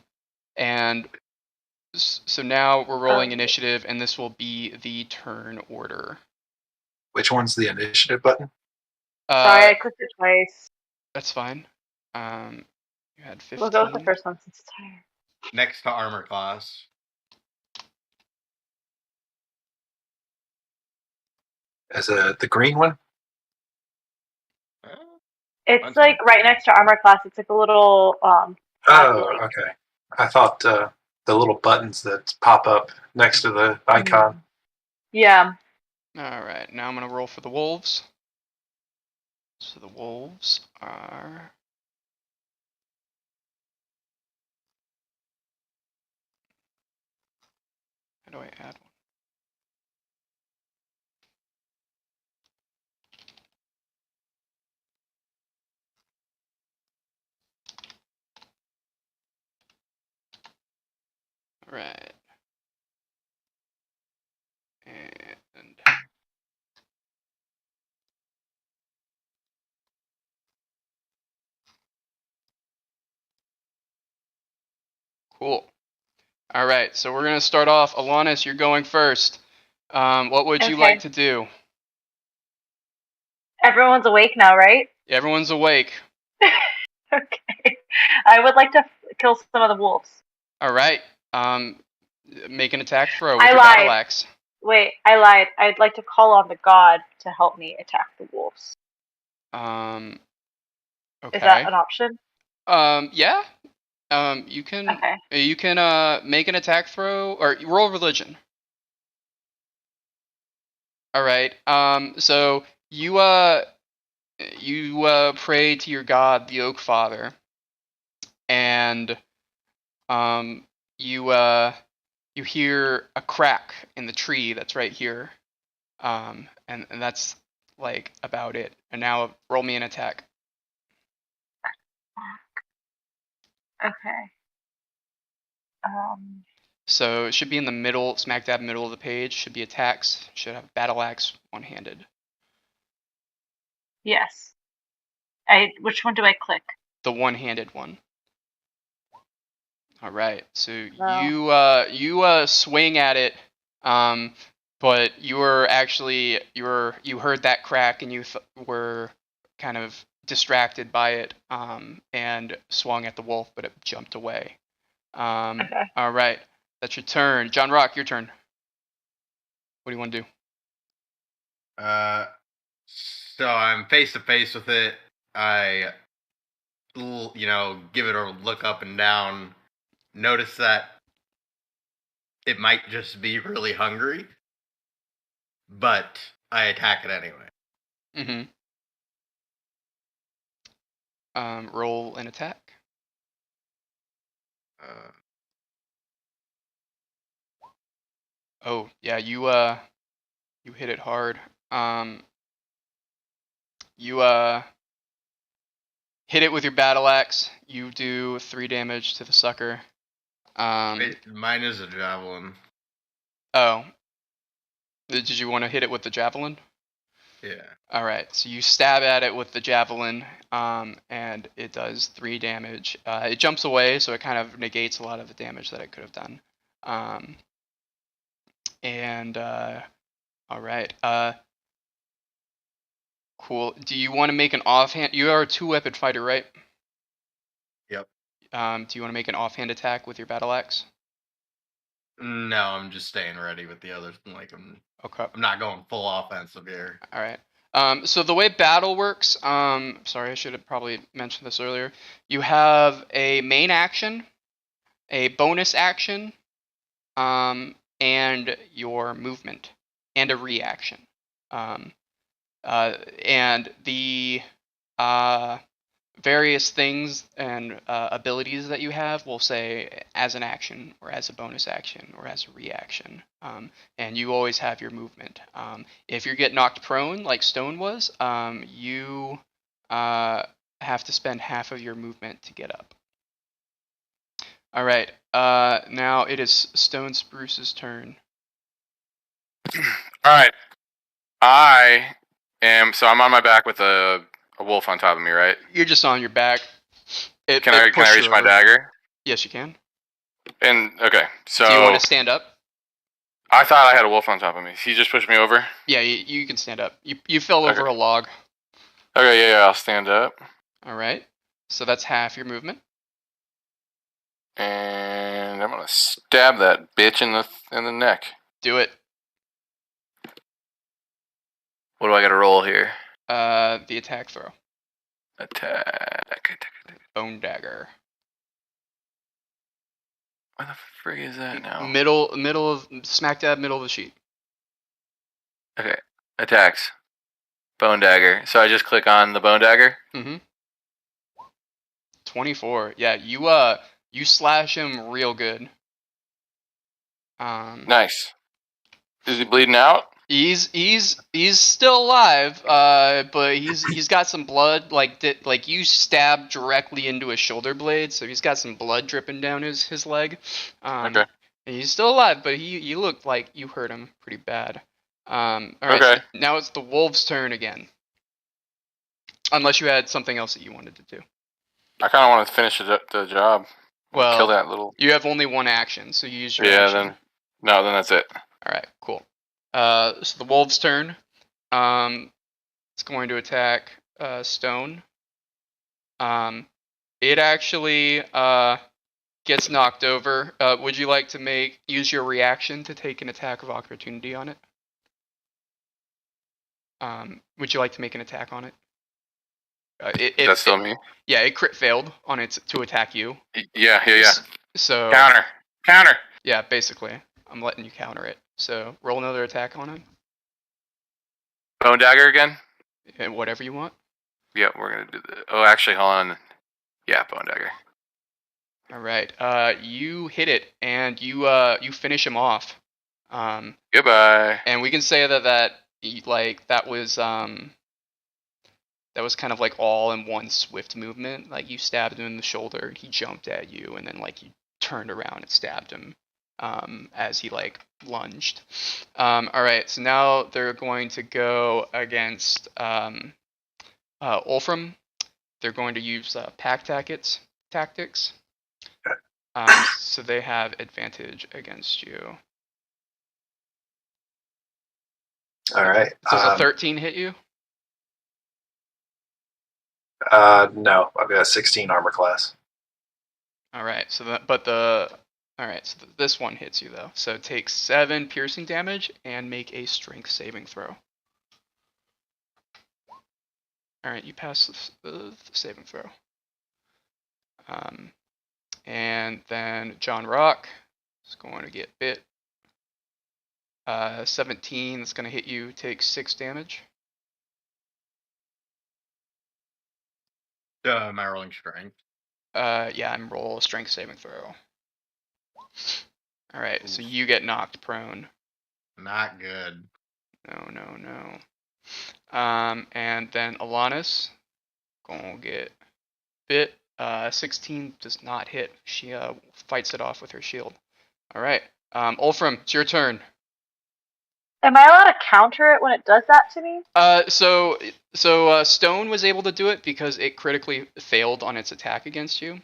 so now we're rolling initiative, and this will be the turn order. Which one's the initiative button? Sorry, I clicked it twice. That's fine. You had 15. We'll go with the first one since it's higher. Next to armor class. As the green one? It's Mine's like not- right next to armor class. It's like a little Oh, tabulate. okay. I thought the little buttons that pop up next to the icon. Yeah. All right, now I'm gonna roll for the wolves. So the wolves are. How do I add one? All right. And cool. All right, so we're gonna start off. Alanis, you're going first. What would you Okay. like to do? Everyone's awake now, right? Everyone's awake. Okay. I would like to kill some of the wolves. All right. Make an attack throw with I your lied. battle axe. Wait, I lied. I'd like to call on the god to help me attack the wolves. Okay. Is that an option? Yeah. You can. Okay. You can make an attack throw or roll religion. All right. So you pray to your god, the Oak Father, and you hear a crack in the tree that's right here, and that's like about it. And now roll me an attack. Okay. So it should be in the middle, smack dab middle of the page. Should be attacks. Should have battle axe one-handed. Yes. Which one do I click? The one-handed one. All right. So Wow. you swing at it, but you were actually you heard that crack and you were kind of distracted by it, and swung at the wolf, but it jumped away. Okay. All right. That's your turn. John Rock, your turn. What do you want to do? So I'm face to face with it. I, give it a look up and down. Notice that it might just be really hungry, but I attack it anyway. Roll an attack. Oh yeah, you hit it hard. You hit it with your battle axe. You do 3 damage to the sucker. Mine is a javelin. Oh. Did you want to hit it with the javelin? Yeah. All right. So you stab at it with the javelin, and it does 3 damage. It jumps away, so it kind of negates a lot of the damage that it could have done. All right. Cool. Do you want to make an offhand? You are a 2-weapon fighter, right? Yep. Do you want to make an offhand attack with your battle axe? No, I'm just staying ready with the others. I'm not going full offensive here. All right. So the way battle works, sorry, I should have probably mentioned this earlier. You have a main action, a bonus action, and your movement, and a reaction. And the various things and abilities that you have will say as an action or as a bonus action or as a reaction. And you always have your movement. If you get knocked prone like Stone was, you have to spend half of your movement to get up. All right. Now it is Stone Spruce's turn. All right. I am. So I'm on my back with a wolf on top of me, right? You're just on your back. Can I pushed reach you my over. dagger? Yes, you can. And okay, so Do you want to stand up? I thought I had a wolf on top of me. He just pushed me over. Yeah, you can stand up. You fell over Okay. a log. Okay, yeah, I'll stand up. All right. So that's half your movement. And I'm gonna stab that bitch in the neck. Do it. What do I got to roll here? The attack throw. Attack. Bone dagger. Where the frig is that now? Middle of smack dab middle of the sheet. Okay, attacks. Bone dagger. So I just click on the bone dagger. 24. Yeah, you slash him real good. Nice. Is he bleeding out? He's still alive, but he's got some blood, like you stabbed directly into his shoulder blade, so he's got some blood dripping down his leg. Okay. And he's still alive, but you look like you hurt him pretty bad. All right. Okay. So now it's the wolf's turn again. Unless you had something else that you wanted to do. I kind of want to finish the job. Well, kill that little. You have only one action, so you use your Yeah. action. Then that's it. All right. Cool. So the wolf's turn. It's going to attack Stone. It actually gets knocked over. Would you like to use your reaction to take an attack of opportunity on it? Would you like to make an attack on it? That's still me. Yeah, it crit failed on it to attack you. Yeah. So Counter. Yeah, basically, I'm letting you counter it. So roll another attack on it. Bone dagger again. And whatever you want. Yeah, we're gonna do the. Oh, actually, hold on. Yeah, bone dagger. All right. You hit it, and you finish him off. Goodbye. And we can say that was kind of like all in one swift movement. Like you stabbed him in the shoulder, he jumped at you, and then like you turned around and stabbed him as he like lunged. All right. So now they're going to go against Wolfram. They're going to use pack tactics. So they have advantage against you. All right. So does a 13 hit you? No, I've got a 16 armor class. All right. So this one hits you though. So take 7 piercing damage and make a strength saving throw. All right, you pass the saving throw. And then John Rock is going to get bit. 17 is going to hit you, take 6 damage. Am I rolling strength? Yeah, I'm roll a strength saving throw. All right, so you get knocked prone. Not good. No. And then Alanis gonna get bit. 16 does not hit. She fights it off with her shield. All right, Wolfram, it's your turn. Am I allowed to counter it when it does that to me? So Stone was able to do it because it critically failed on its attack against you.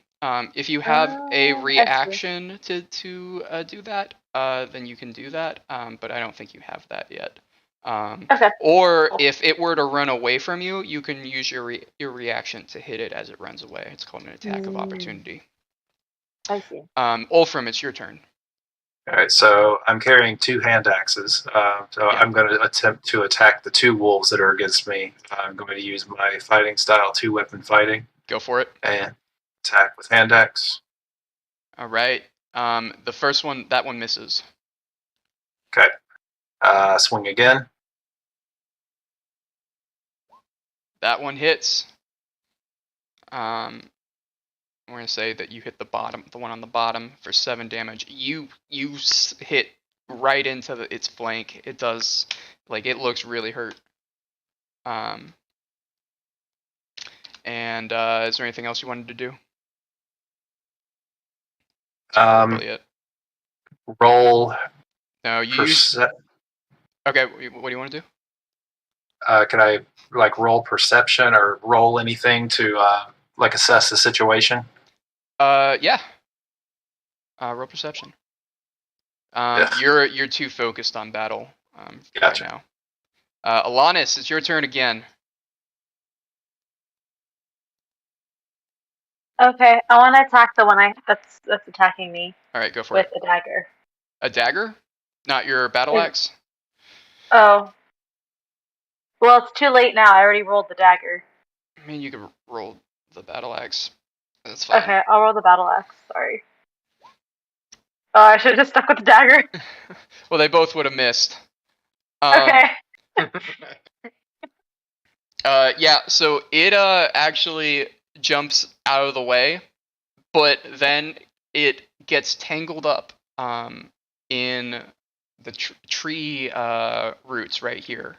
If you have a reaction to do that, then you can do that. But I don't think you have that yet. Okay. Or if it were to run away from you, you can use your reaction to hit it as it runs away. It's called an attack of opportunity. I see. Wolfram, it's your turn. All right, so I'm carrying 2 hand axes. I'm going to attempt to attack the 2 wolves that are against me. I'm going to use my fighting style, 2-weapon fighting. Go for it. And attack with hand axe. All right. The first one, that one misses. Okay. Swing again. That one hits. We're gonna say that you hit the one on the bottom for 7 damage. You hit right into its flank. It does, like, it looks really hurt. And is there anything else you wanted to do? Roll. No, you use. Okay, what do you want to do? Can I like roll perception or roll anything to like assess the situation? Yeah. Roll perception. Yeah. You're too focused on battle Gotcha. right now. Alanis, it's your turn again. Okay, I want to attack the one that's attacking me All right, go for with it. a dagger. A dagger? Not your battle axe? Oh. Well, it's too late now. I already rolled the dagger. I mean, you could roll the battle axe. That's fine. Okay, I'll roll the battle axe. Sorry. Oh, I should have just stuck with the dagger. Well, they both would have missed. Okay. Yeah, so it actually jumps out of the way, but then it gets tangled up in the tree roots right here.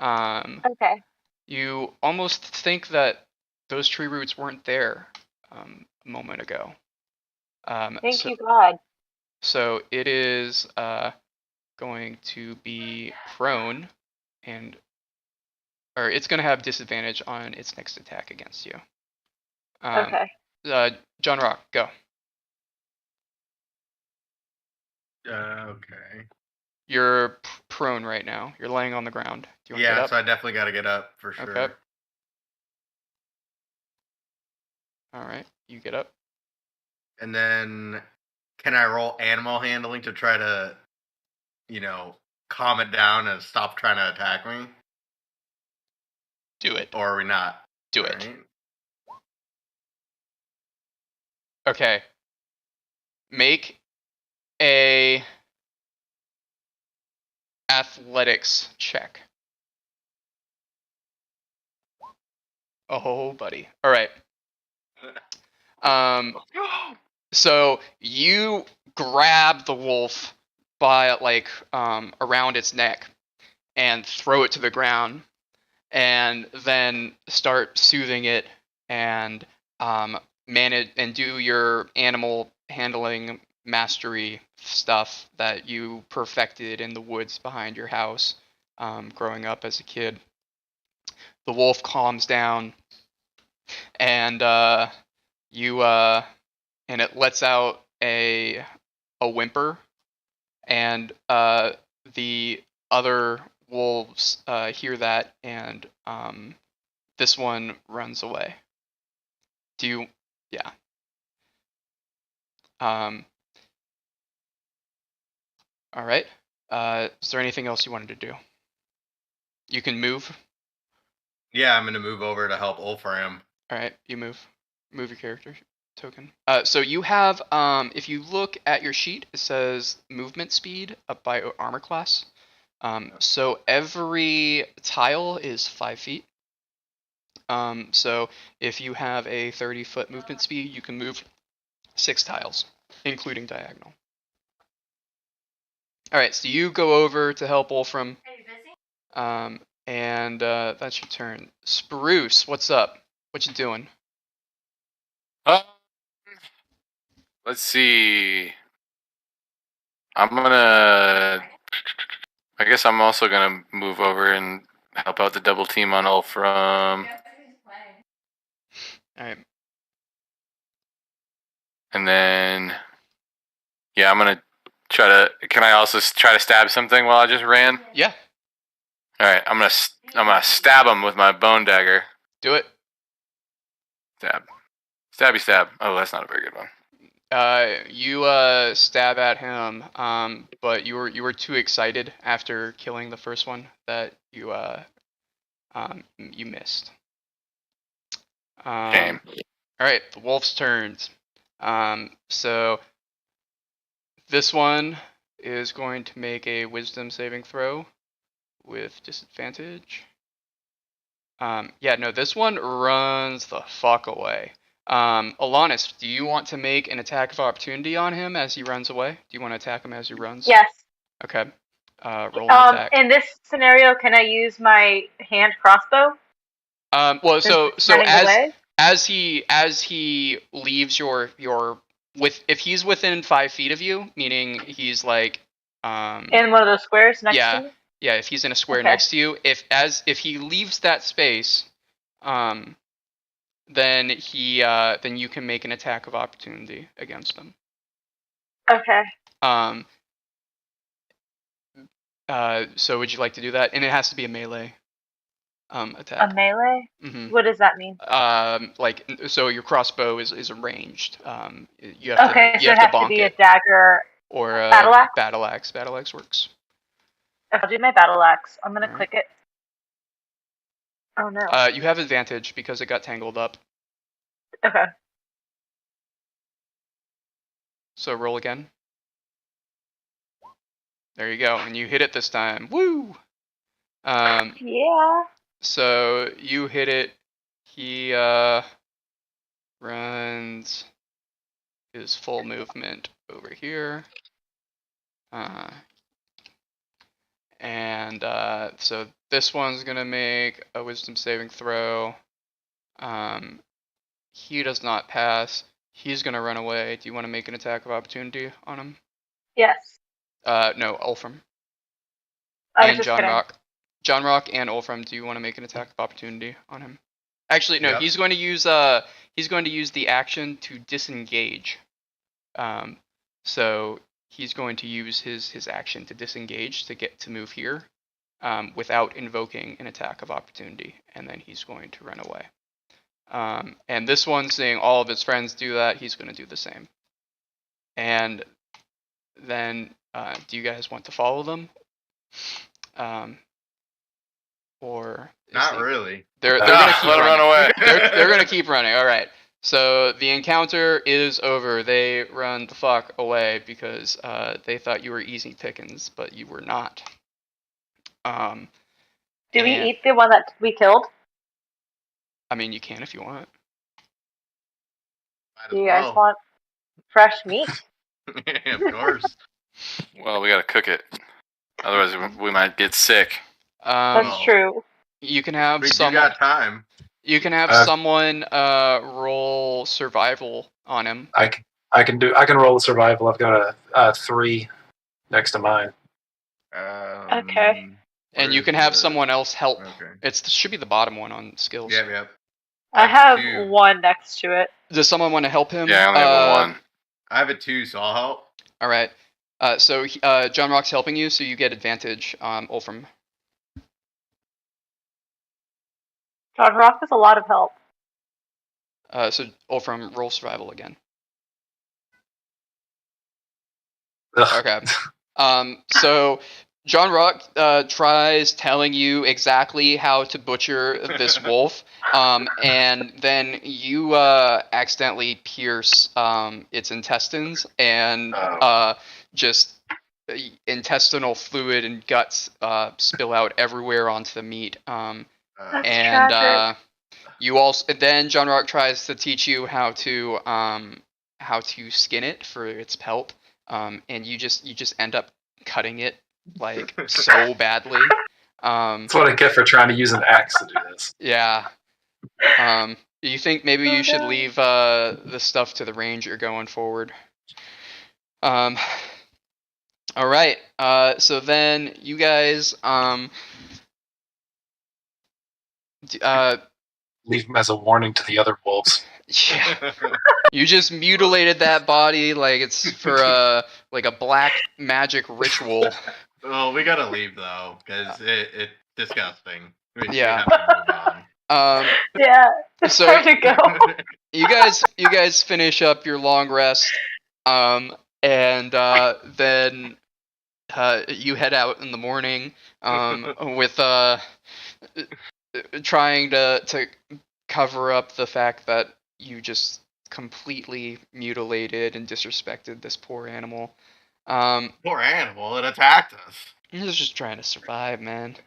Okay. You almost think that those tree roots weren't there a moment ago. Thank you, God. So it is going to be prone, or it's going to have disadvantage on its next attack against you. Okay. John Rock, go. Okay. You're prone right now. You're laying on the ground. Do you want to get up? So I definitely got to get up for sure. Okay. All right, you get up. And then, can I roll animal handling to try to, calm it down and stop trying to attack me? Do it. Or are we not? Do it. Right? Okay. Make a athletics check. Oh, buddy. All right. So you grab the wolf by around its neck and throw it to the ground, and then start soothing it and manage and do your animal handling mastery stuff that you perfected in the woods behind your house growing up as a kid. The wolf calms down, and and it lets out a whimper, and the other wolves hear that, and this one runs away. Yeah. All right. Is there anything else you wanted to do? You can move. Yeah, I'm gonna move over to help Ulfram. All right, you move. Move your character token. So you have, if you look at your sheet, it says movement speed up by armor class. So every tile is 5 feet. So if you have a 30-foot movement speed, you can move 6 tiles, including diagonal. All right, so you go over to help Wolfram. Are you busy? And that's your turn. Spruce, what's up? What you doing? Let's see. I guess I'm also gonna move over and help out the double team on Ulfram. Alright. And then, yeah, I'm gonna try to. Can I also try to stab something while I just ran? Yeah. All right, I'm gonna stab him with my bone dagger. Do it. Stab. Stabby stab. Oh, that's not a very good one. You stab at him, but you were too excited after killing the first one that you missed. Shame. All right, the wolf's turns. So this one is going to make a wisdom saving throw with disadvantage. Yeah, no, this one runs the fuck away. Alanis, do you want to make an attack of opportunity on him as he runs away? Do you want to attack him as he runs? Yes. Okay. Roll an attack. In this scenario, can I use my hand crossbow? Well, so as he leaves your if he's within 5 feet of you, meaning he's like in one of those squares next to me? Yeah, if he's in a square Okay. next to you, if he leaves that space, then you can make an attack of opportunity against him. Okay. So would you like to do that? And it has to be a melee attack. A melee? Mm-hmm. What does that mean? So your crossbow is arranged. You have Okay, to so it has to bonk be a it dagger. or a Battle axe? Battle axe. Battle axe works. I'll do my battle axe. I'm gonna Alright. click it. Oh no. You have advantage because it got tangled up. Okay. So roll again. There you go, and you hit it this time. Woo! Yeah. So you hit it. He runs his full movement over here. And so this one's gonna make a wisdom saving throw. He does not pass. He's gonna run away. Do you want to make an attack of opportunity on him? Yes. No, Ulfram. I was And just John kidding. Rock. John Rock and Ulfram, do you want to make an attack of opportunity on him? Actually, no. Yep. He's going to use the action to disengage. So he's going to use his action to disengage to move here, without invoking an attack of opportunity, and then he's going to run away. And this one, seeing all of his friends do that, he's going to do the same. And then, do you guys want to follow them? Or Not really. They're gonna keep let him running. run away. They're gonna keep running. All right. So the encounter is over. They run the fuck away because they thought you were easy pickings, but you were not. Do we and- eat the one that we killed? I mean, you can if you want. Might Do as you guys well. want fresh meat? Of course. Well, we gotta cook it. Otherwise, we might get sick. That's Oh. true. You can have We do someone. got time. You can have someone roll survival on him. I can roll a survival. I've got a 3 next to mine. Okay. And you where's can have the- should help. Okay. It should be the bottom one on skills. Yep. I have two. one next to it. Does someone want to help him? Yeah, I only have one. I have a 2, so I'll help. All right. So John Rock's helping you, so you get advantage. Ulfram. John Rock is a lot of help. So Ulfram, roll survival again. Ugh. Okay. So John Rock tries telling you exactly how to butcher this wolf, and then you accidentally pierce its intestines, and just intestinal fluid and guts spill out everywhere onto the meat. That's And tragic. then John Rock tries to teach you how to skin it for its pelt, and you just end up cutting it like so badly. That's what I get for trying to use an axe to do this. Yeah. You think maybe you should leave the stuff to the ranger going forward? All right. So then you guys Leave them as a warning to the other wolves. yeah. You just mutilated that body like it's for a black magic ritual. Well, we gotta leave though, because it's disgusting. We Yeah. have to move on. Yeah, it's so- time to go. You guys finish up your long rest, and then you head out in the morning, with trying to cover up the fact that you just completely mutilated and disrespected this poor animal. Poor animal, it attacked us. He was just trying to survive, man.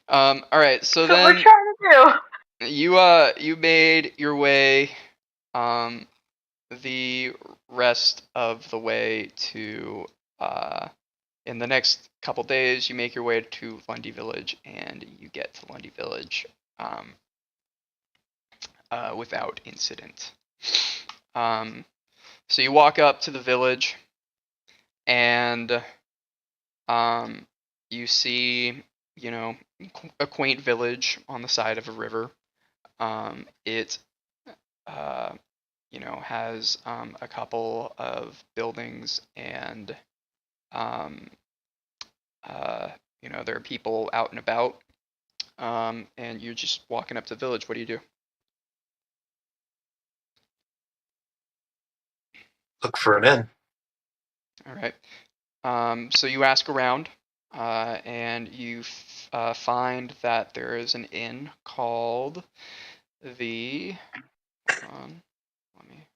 All right, so That's what then we're trying to do. you made your way the rest of the way to in the next couple days you make your way to Lundy Village, and you get to Lundy Village without incident. So you walk up to the village, and you see a quaint village on the side of a river. It has a couple of buildings and there are people out and about. And you're just walking up to the village. What do you do? Look for an inn. All right. So you ask around, and you find that there is an inn called the. Hold on, let me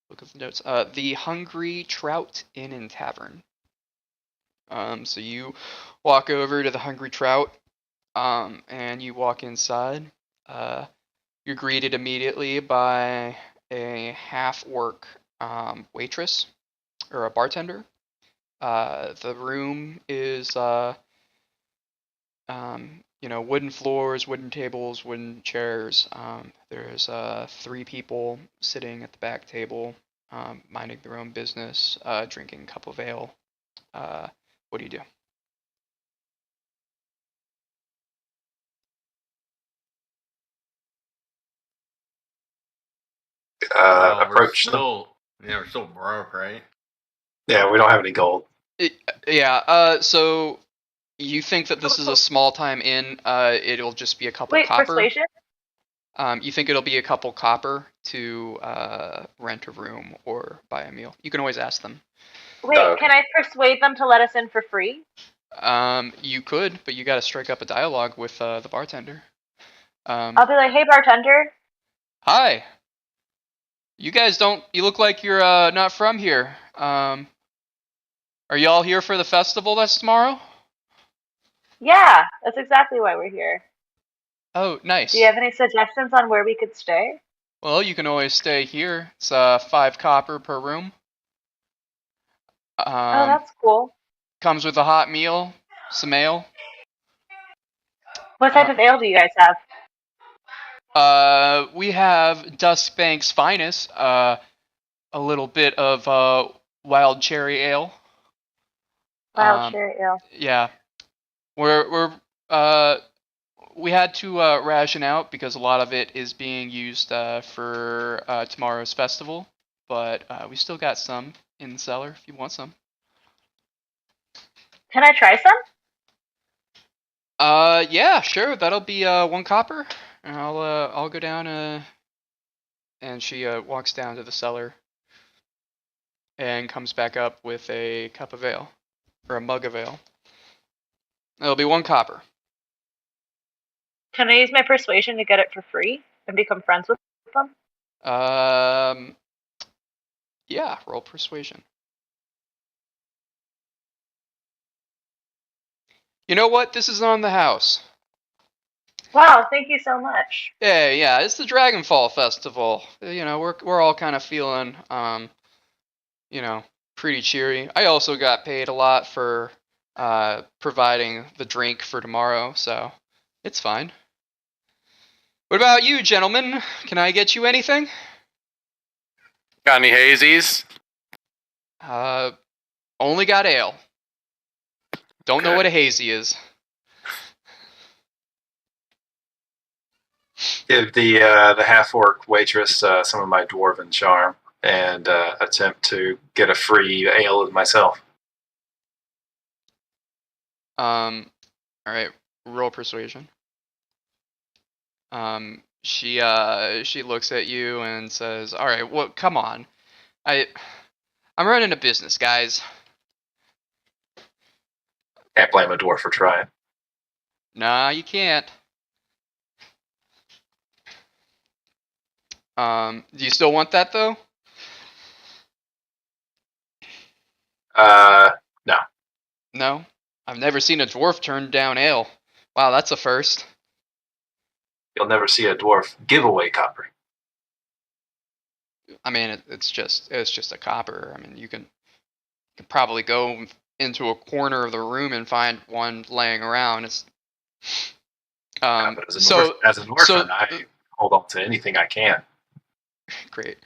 look at the notes. The Hungry Trout Inn and Tavern. So you walk over to the Hungry Trout, and you walk inside. You're greeted immediately by a half-orc waitress or a bartender. The room is wooden floors, wooden tables, wooden chairs. There's 3 people sitting at the back table, minding their own business, drinking a cup of ale. What do you do? Approach them. We're still broke, right? Yeah, we don't have any gold. So you think that this is a small time inn? It'll just be a couple copper. Persuasion? You think it'll be a couple copper to rent a room or buy a meal? You can always ask them. Wait, can I persuade them to let us in for free? You could, but you got to strike up a dialogue with the bartender. I'll be like, "Hey, bartender." Hi. You guys you look like you're not from here. Are y'all here for the festival that's tomorrow? Yeah, that's exactly why we're here. Oh, nice. Do you have any suggestions on where we could stay? Well, you can always stay here. It's 5 copper per room. Oh, that's cool. Comes with a hot meal, some ale. What type of ale do you guys have? We have Duskbank's finest, a little bit of wild cherry ale. Wild cherry ale. Yeah, we had to ration out because a lot of it is being used for tomorrow's festival, but we still got some in the cellar if you want some. Can I try some? Yeah, sure. That'll be 1 copper. And I'll go down. And she walks down to the cellar and comes back up with a cup of ale or a mug of ale. It'll be 1 copper. Can I use my persuasion to get it for free and become friends with them? Yeah, roll persuasion. You know what? This is on the house. Wow, thank you so much. Yeah, it's the Dragonfall festival. We're all kind of feeling, pretty cheery. I also got paid a lot for providing the drink for tomorrow, so it's fine. What about you, gentlemen? Can I get you anything? Got any hazies? Only got ale. Don't know what a hazy is. Give the half-orc waitress some of my dwarven charm and attempt to get a free ale myself. All right, roll persuasion. She looks at you and says, "All right, well, come on. I'm running a business, guys." Can't blame a dwarf for trying. Nah, you can't. Do you still want that though? No. No? I've never seen a dwarf turn down ale. Wow, that's a first. You'll never see a dwarf give away copper. I mean, it's just a copper. I mean, you can probably go into a corner of the room and find one laying around. It's But as an orphan, I hold on to anything I can. Great.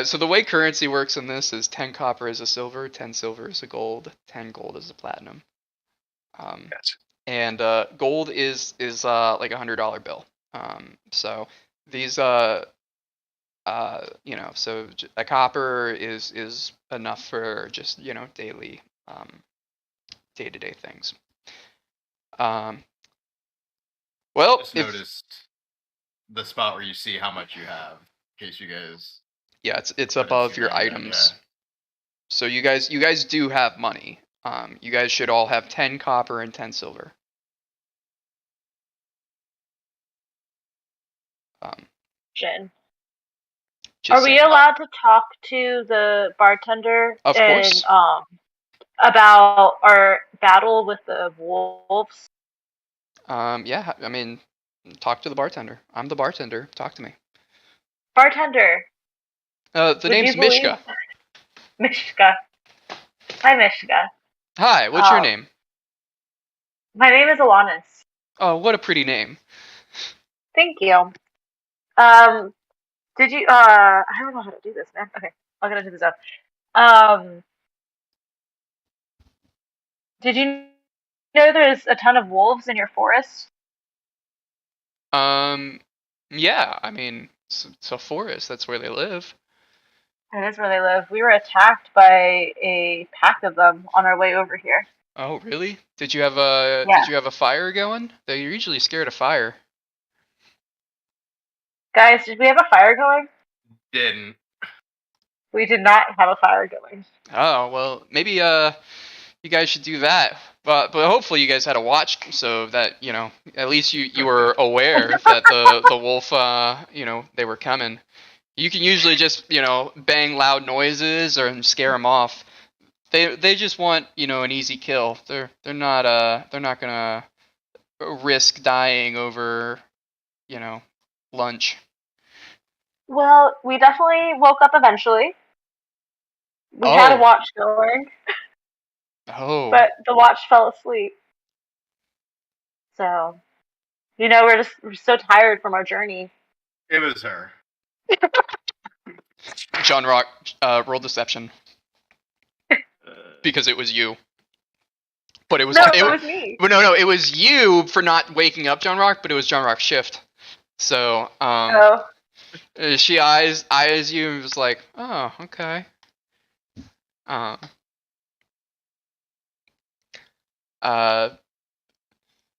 So the way currency works in this is 10 copper is a silver, 10 silver is a gold, 10 gold is a platinum. Gotcha. and gold is like $100 bill. So these so a copper is enough for just daily day-to-day things. Well, Just noticed the spot where you see how much you have, in case you guys. Yeah, it's didn't above see your that yet, items. So you guys do have money. You guys should all have 10 copper and 10 silver. Jen. Just Are we saying. allowed to talk to the bartender Of course. about our battle with the wolves? Yeah, I mean, talk to the bartender. I'm the bartender. Talk to me. Bartender, The would name's you believe- Mishka. Mishka. Hi, Mishka. Hi, what's your name? My name is Alanis. Oh, what a pretty name. Thank you. Did you, I don't know how to do this, man. Okay, I'll get into this up. Did you know there's a ton of wolves in your forest? Yeah, I mean, it's a forest. That's where they live. That is where they live. We were attacked by a pack of them on our way over here. Oh, really? Did you have a Yeah. Did you have a fire going? They're usually scared of fire. Guys, did we have a fire going? Didn't. We did not have a fire going. Oh, well, maybe you guys should do that. But hopefully you guys had a watch so that, at least you were aware that the wolf they were coming. You can usually just, bang loud noises or scare them off. They just want, an easy kill. They're not gonna risk dying over, lunch. Well, we definitely woke up eventually. We had a Oh. watch going, Oh. but the watch fell asleep. So, we're so tired from our journey. It was her. John Rock, roll deception. Because it was you. But it was No, it was me. No, it was you for not waking up John Rock, but it was John Rock's shift. So, she eyes you and was like, "Oh, okay."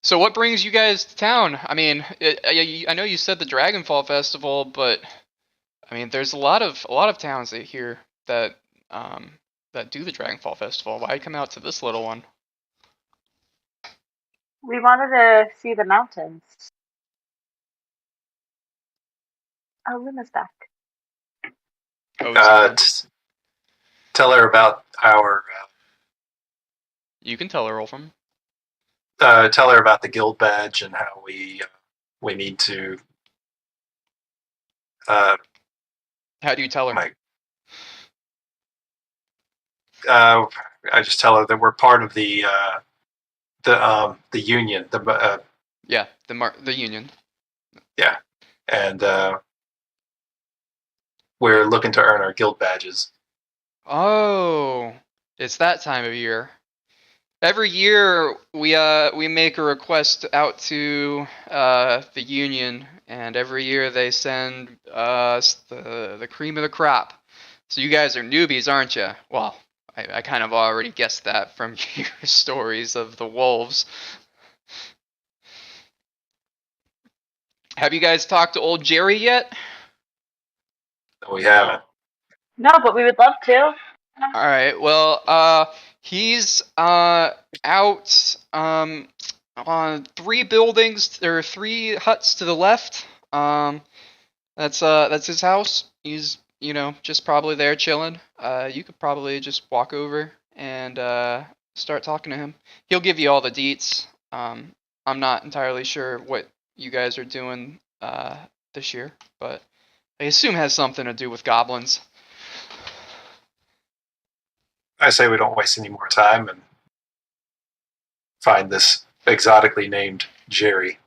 So what brings you guys to town? I mean, I know you said the Dragonfall Festival, but I mean, there's a lot of towns here that do the Dragonfall Festival. Why come out to this little one? We wanted to see the mountains. Oh, Luna's back. Oh, tell her about our. You can tell her, Wolfram. Tell her about the guild badge and how we need to. How do you tell her? I just tell her that we're part of the union. The union. Yeah, and we're looking to earn our guild badges. Oh, it's that time of year. Every year we make a request out to the union, and every year they send us the cream of the crop. So you guys are newbies, aren't you? Well, I kind of already guessed that from your stories of the wolves. Have you guys talked to old Jerry yet? No, we haven't. No, but we would love to. All right. Well, he's out on 3 buildings. There are 3 huts to the left. That's his house. He's just probably there chilling. You could probably just walk over and start talking to him. He'll give you all the deets. I'm not entirely sure what you guys are doing this year, but I assume it has something to do with goblins. I say we don't waste any more time and find this exotically named Jerry.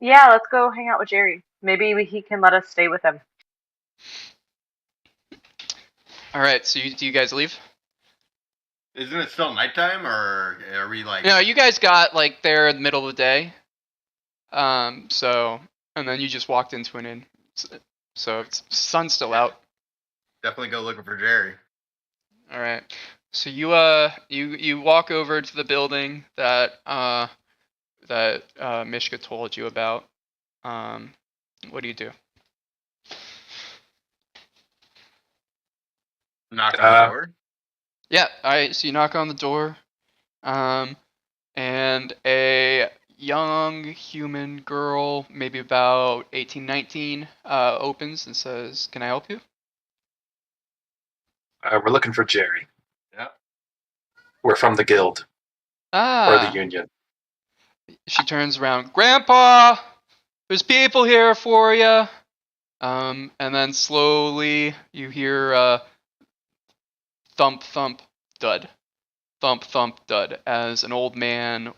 Yeah, let's go hang out with Jerry. Maybe he can let us stay with him. All right, so do you guys leave? Isn't it still nighttime, or are we like? No, you guys got like there in the middle of the day. So and then you just walked into an inn. So it's sun's still out. Definitely go looking for Jerry. All right. So you walk over to the building that Mishka told you about. What do you do? Knock on the door. Yeah. All right. So you knock on the door, and a young human girl, maybe about 18, 19, opens and says, "Can I help you?" We're looking for Jerry. Yeah. We're from the guild or the Ah. union. She turns around. Grandpa, there's people here for you. And then slowly you hear thump, thump, dud. Thump, thump, dud. As an old man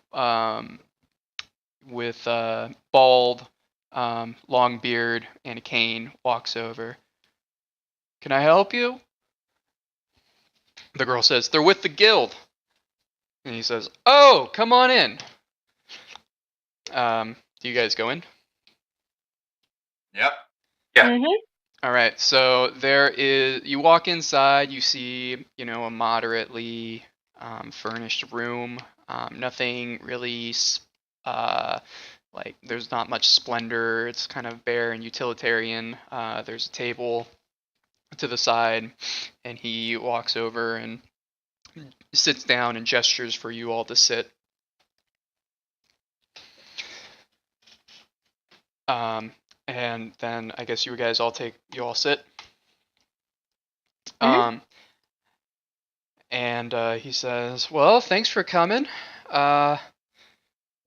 with bald, long beard, and a cane walks over. Can I help you? The girl says, they're with the guild. And he says, oh, come on in. Do you guys go in? Yep. Yeah. Mm-hmm. All right, so you walk inside, you see, a moderately furnished room. Nothing really, like, there's not much splendor. It's kind of bare and utilitarian. There's a table to the side, and he walks over and sits down and gestures for you all to sit. And then I guess you guys all sit. Mhm. And he says, well, thanks for coming.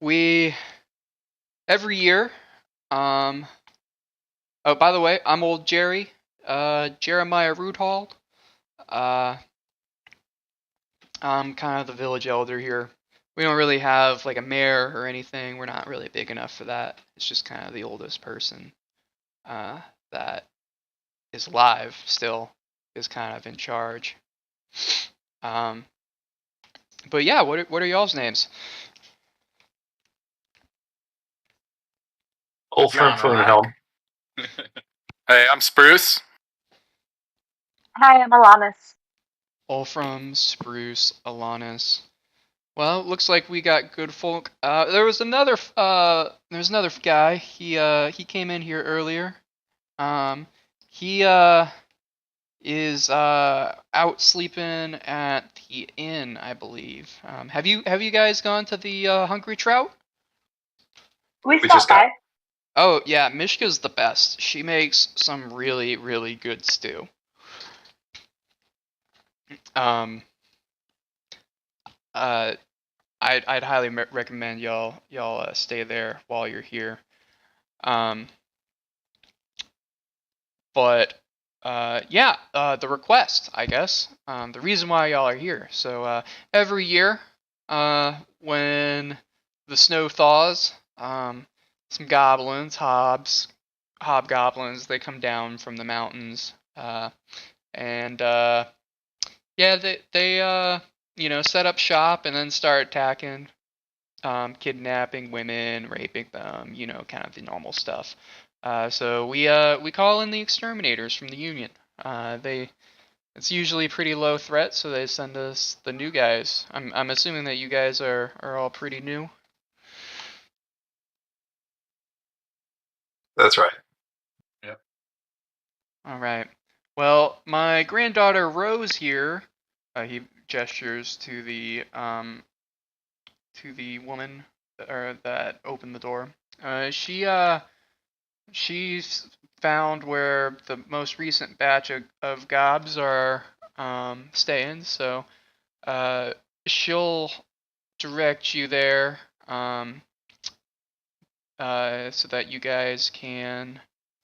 We every year, oh, by the way, I'm old Jerry, Jeremiah Rudhall. I'm kind of the village elder here. We don't really have like a mayor or anything. We're not really big enough for that. It's just kind of the oldest person that is alive still is kind of in charge. But yeah, what are y'all's names? Ulfram John Helm. Hey, I'm Spruce. Hi, I'm Alanis. Wolfram, Spruce, Alanis. Well, looks like we got good folk. There was another guy. He came in here earlier. He is out sleeping at the inn, I believe. Have you guys gone to the Hungry Trout? We We stopped just got- by. Oh yeah, Mishka's the best. She makes some really, really good stew. I'd highly recommend y'all stay there while you're here. But yeah, the request, I guess. The reason why y'all are here. So every year, when the snow thaws, some goblins, hobgoblins, they come down from the mountains, and yeah, they set up shop and then start attacking, kidnapping women, raping them, kind of the normal stuff. So we call in the exterminators from the Union. It's usually pretty low threat, so they send us the new guys. I'm assuming that you guys are all pretty new. That's right. All right. Well, my granddaughter Rose here. He gestures to the woman that opened the door. She's found where the most recent batch of gobs are staying, so she'll direct you there so that you guys can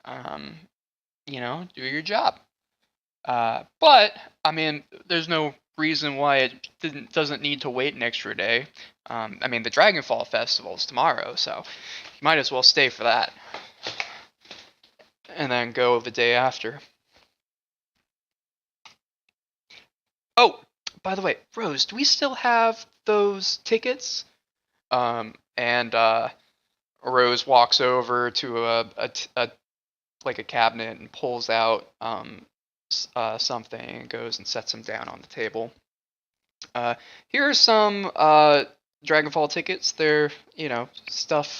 do your job. But I mean, there's no reason why it doesn't need to wait an extra day. I mean, the Dragonfall festival is tomorrow, so you might as well stay for that, and then go the day after. Oh, by the way, Rose, do we still have those tickets? And Rose walks over to a like a cabinet and pulls out something and goes and sets them down on the table. Here are some Dragonfall tickets. They're, stuff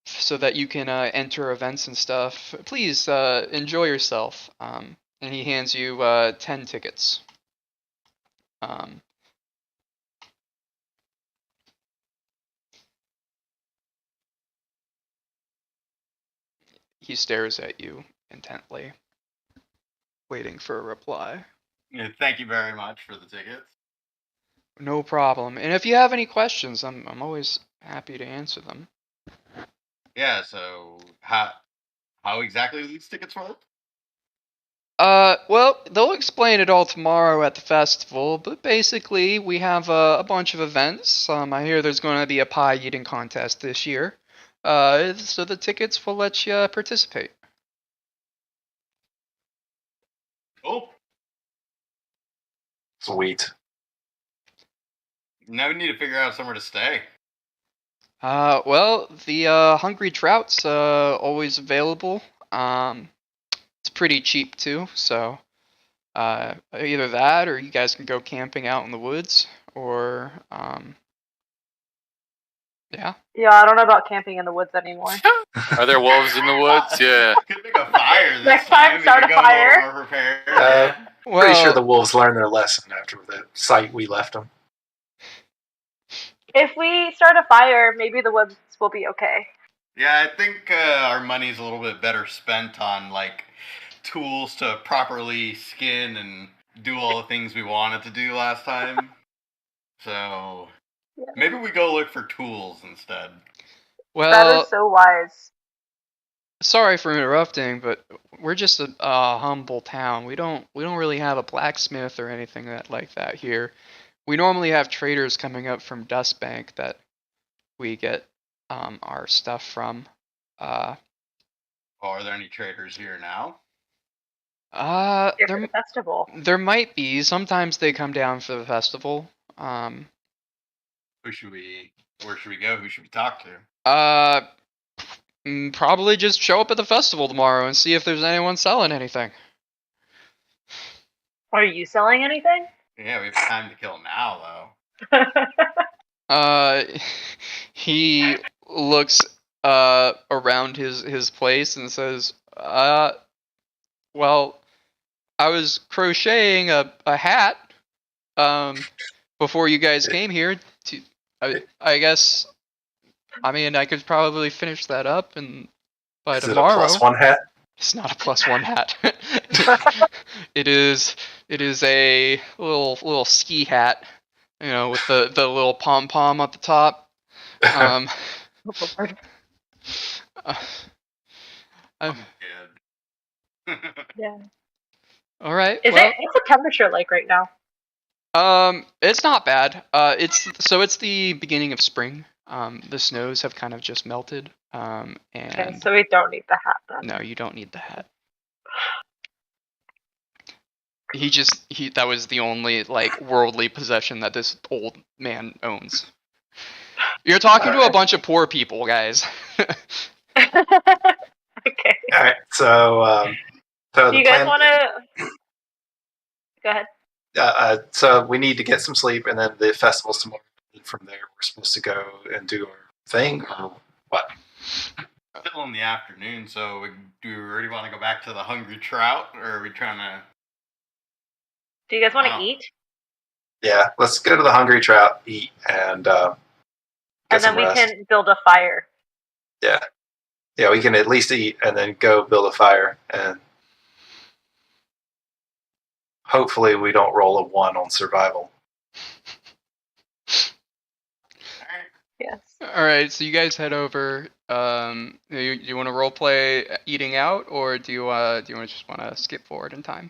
so that you can enter events and stuff. Please enjoy yourself. And he hands you 10 tickets. He stares at you intently, waiting for a reply. Yeah, thank you very much for the tickets. No problem. And if you have any questions, I'm always happy to answer them. Yeah, so how exactly do these tickets work? Well, they'll explain it all tomorrow at the festival, but basically we have a bunch of events. I hear there's going to be a pie eating contest this year. So the tickets will let you participate. Oh, Sweet. now we need to figure out somewhere to stay. Well, the Hungry Trout's always available. It's pretty cheap too, so either that or you guys can go camping out in the woods, or yeah. Yeah, I don't know about camping in the woods anymore. Are there wolves in the woods? Yeah. Could make a fire this Next time, We start could a go fire. more prepared. Well, Pretty sure the wolves learned their lesson after the site we left them. If we start a fire, maybe the woods will be okay. Yeah, I think our money's a little bit better spent on like tools to properly skin and do all the things we wanted to do last time. So Yeah. maybe we go look for tools instead. That well, is so wise. sorry for interrupting, but we're just a humble town. We don't really have a blacksmith or anything like that here. We normally have traders coming up from Dustbank that we get our stuff from. Oh, are there any traders here now? Here for the festival. There might be. Sometimes they come down for the festival. Where should we go? Who should we talk to? Probably just show up at the festival tomorrow and see if there's anyone selling anything. Are you selling anything? Yeah, we have time to kill now, though. He looks around his place and says, well, I was crocheting a hat before you guys came here. I guess, I mean, I could probably finish that up and by Is tomorrow. it a +1 hat? It's not a +1 hat. It is a little ski hat, with the little pom pom at the top. Oh, I'm- Good. yeah. all right. What's the temperature like right now? It's not bad. It's the beginning of spring. The snows have kind of just melted. And Okay, so we don't need the hat then. no, you don't need the hat. That was the only worldly possession that this old man owns. You're talking to a bunch of poor people, guys. Okay. All right. So Do the you guys plan. want to? Go ahead. So we need to get some sleep, and then the festival's tomorrow. From there, we're supposed to go and do our thing, or what? Still in the afternoon, so do we really want to go back to the Hungry Trout, or are we trying to? Do you guys want to Wow. eat? Yeah, let's go to the Hungry Trout, eat, and get And then some we rest. can build a fire. Yeah, we can at least eat and then go build a fire, and hopefully we don't roll a 1 on survival. Yes. All right, so you guys head over. You want to role play eating out, or do you just want to skip forward in time?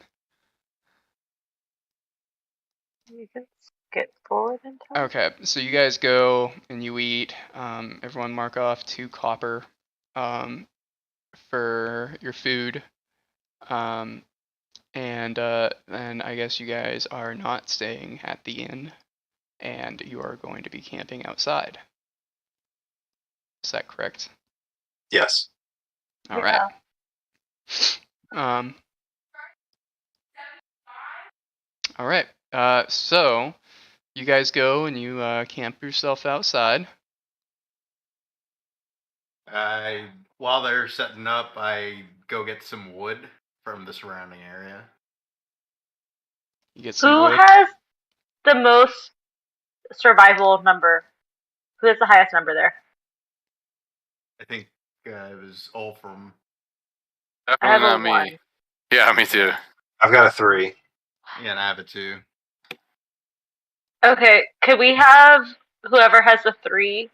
You can skip forward in time. Okay, so you guys go and you eat. Everyone mark off 2 copper for your food. And then I guess you guys are not staying at the inn, and you are going to be camping outside. Is that correct? Yes. All Yeah. right. All right. So you guys go and you camp yourself outside. While they're setting up, I go get some wood from the surrounding area. You get some Who wood. has the most survival number? Who has the highest number there? I think it was all from. I Definitely have not a me. 1. Yeah, me too. I've got a 3. Yeah, and I have it too. Okay, could we have whoever has the 3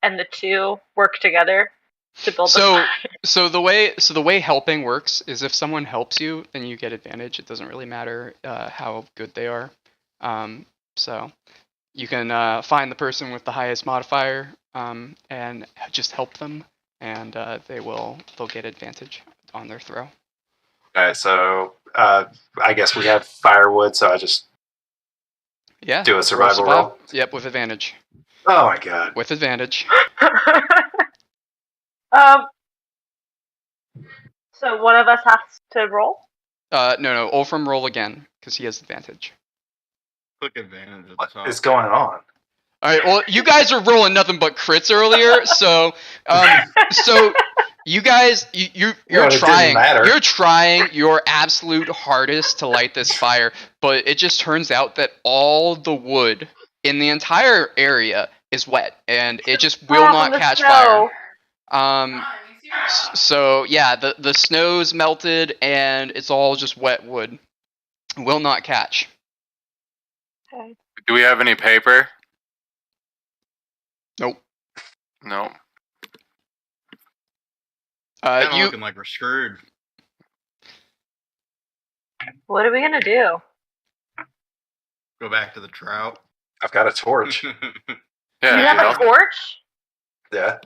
and the 2 work together to build the So fire? so the way helping works is if someone helps you, then you get advantage. It doesn't really matter how good they are. So you can find the person with the highest modifier and just help them, and they'll get advantage on their throw. Alright, so I guess we have firewood, so I just Yeah. do a survival roll. Yep, with advantage. Oh my god. With advantage. So one of us has to roll? No, Olfram roll again because he has advantage. Click advantage at the What top. is going on? All right. Well, you guys are rolling nothing but crits earlier, so you guys, you're Well, it didn't trying. matter. You're trying your absolute hardest to light this fire, but it just turns out that all the wood in the entire area is wet, and it just will Oh, not from the catch snow. fire. So yeah, the snow's melted, and it's all just wet wood. Will not catch. Okay. Do we have any paper? Nope. No. Kinda You looking like we're screwed. What are we gonna do? Go back to the trout. I've got a torch. Yeah. You have you a know- torch? Yeah.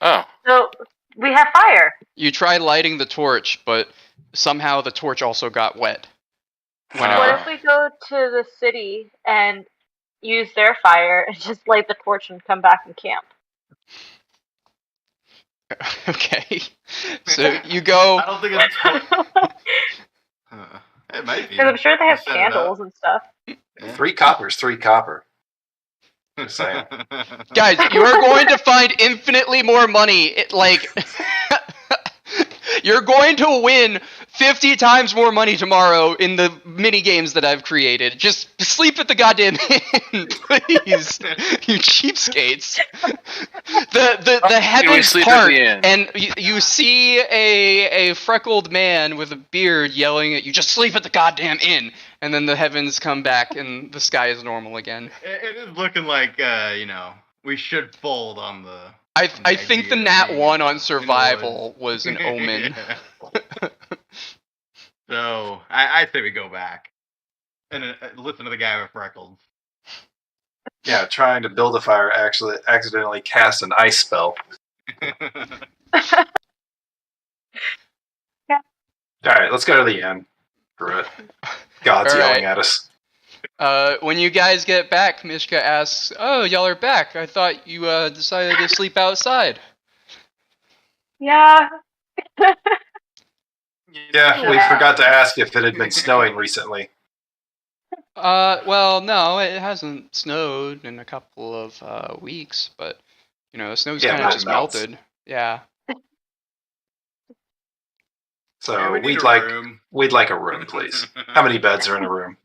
Oh. So we have fire. You tried lighting the torch, but somehow the torch also got wet. Whenever. What if we go to the city and use their fire and just light the torch and come back and camp? Okay. So you go. I don't think it's. It might be. Because I'm sure they have Set it up. candles and stuff. Yeah. 3 copper's 3 copper. Just saying. Guys, you are going to find infinitely more money. You're going to win 50 times more money tomorrow in the mini games that I've created. Just sleep at the goddamn inn, please. You cheapskates. The heavens sleep at part, the inn? and you see a freckled man with a beard yelling at you, just sleep at the goddamn inn. And then the heavens come back and the sky is normal again. It is looking like we should fold on the. I think the nat 1 on survival was an omen. Yeah. So I say we go back and listen to the guy with freckles. Yeah, trying to build a fire actually accidentally cast an ice spell. Yeah. Alright, let's go to the inn. Screw it. God's All yelling right. at us. When you guys get back, Mishka asks, "Oh, y'all are back. I thought you decided to sleep outside." Yeah. Yeah, we Yeah. forgot to ask if it had been snowing recently. Well, no, it hasn't snowed in a couple of weeks, but the snow's Yeah, kind but of it just melts. melted. Yeah. So Yeah, we need we'd a like room. a room, please. How many beds are in a room?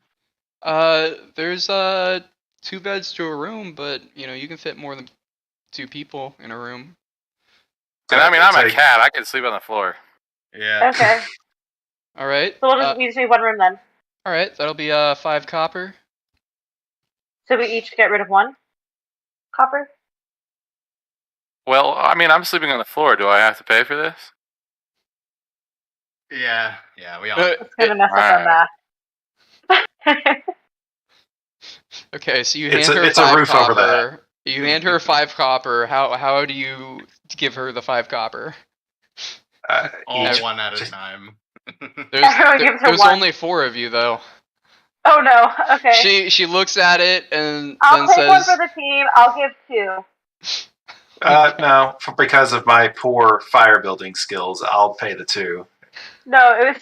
There's 2 beds to a room, but you can fit more than 2 people in a room. And I mean, I'm a Take- cat. I can sleep on the floor. Yeah. Okay. All right. So we just need one room then. All right. That'll be 5 copper. So we each get rid of 1 copper? Well, I mean, I'm sleeping on the floor. Do I have to pay for this? Yeah. We all. It's gonna mess up our math. Okay, so you It's hand a- her it's a 5 roof over copper. You hand her 5 copper. How do you give her the 5 copper? all Each- one at a time. Everyone gives her There's one. only 4 of you though. Oh no. Okay. She looks at it and I'll then take one for says, the team. I'll give 2. No, because of my poor fire building skills, I'll pay the 2. No, it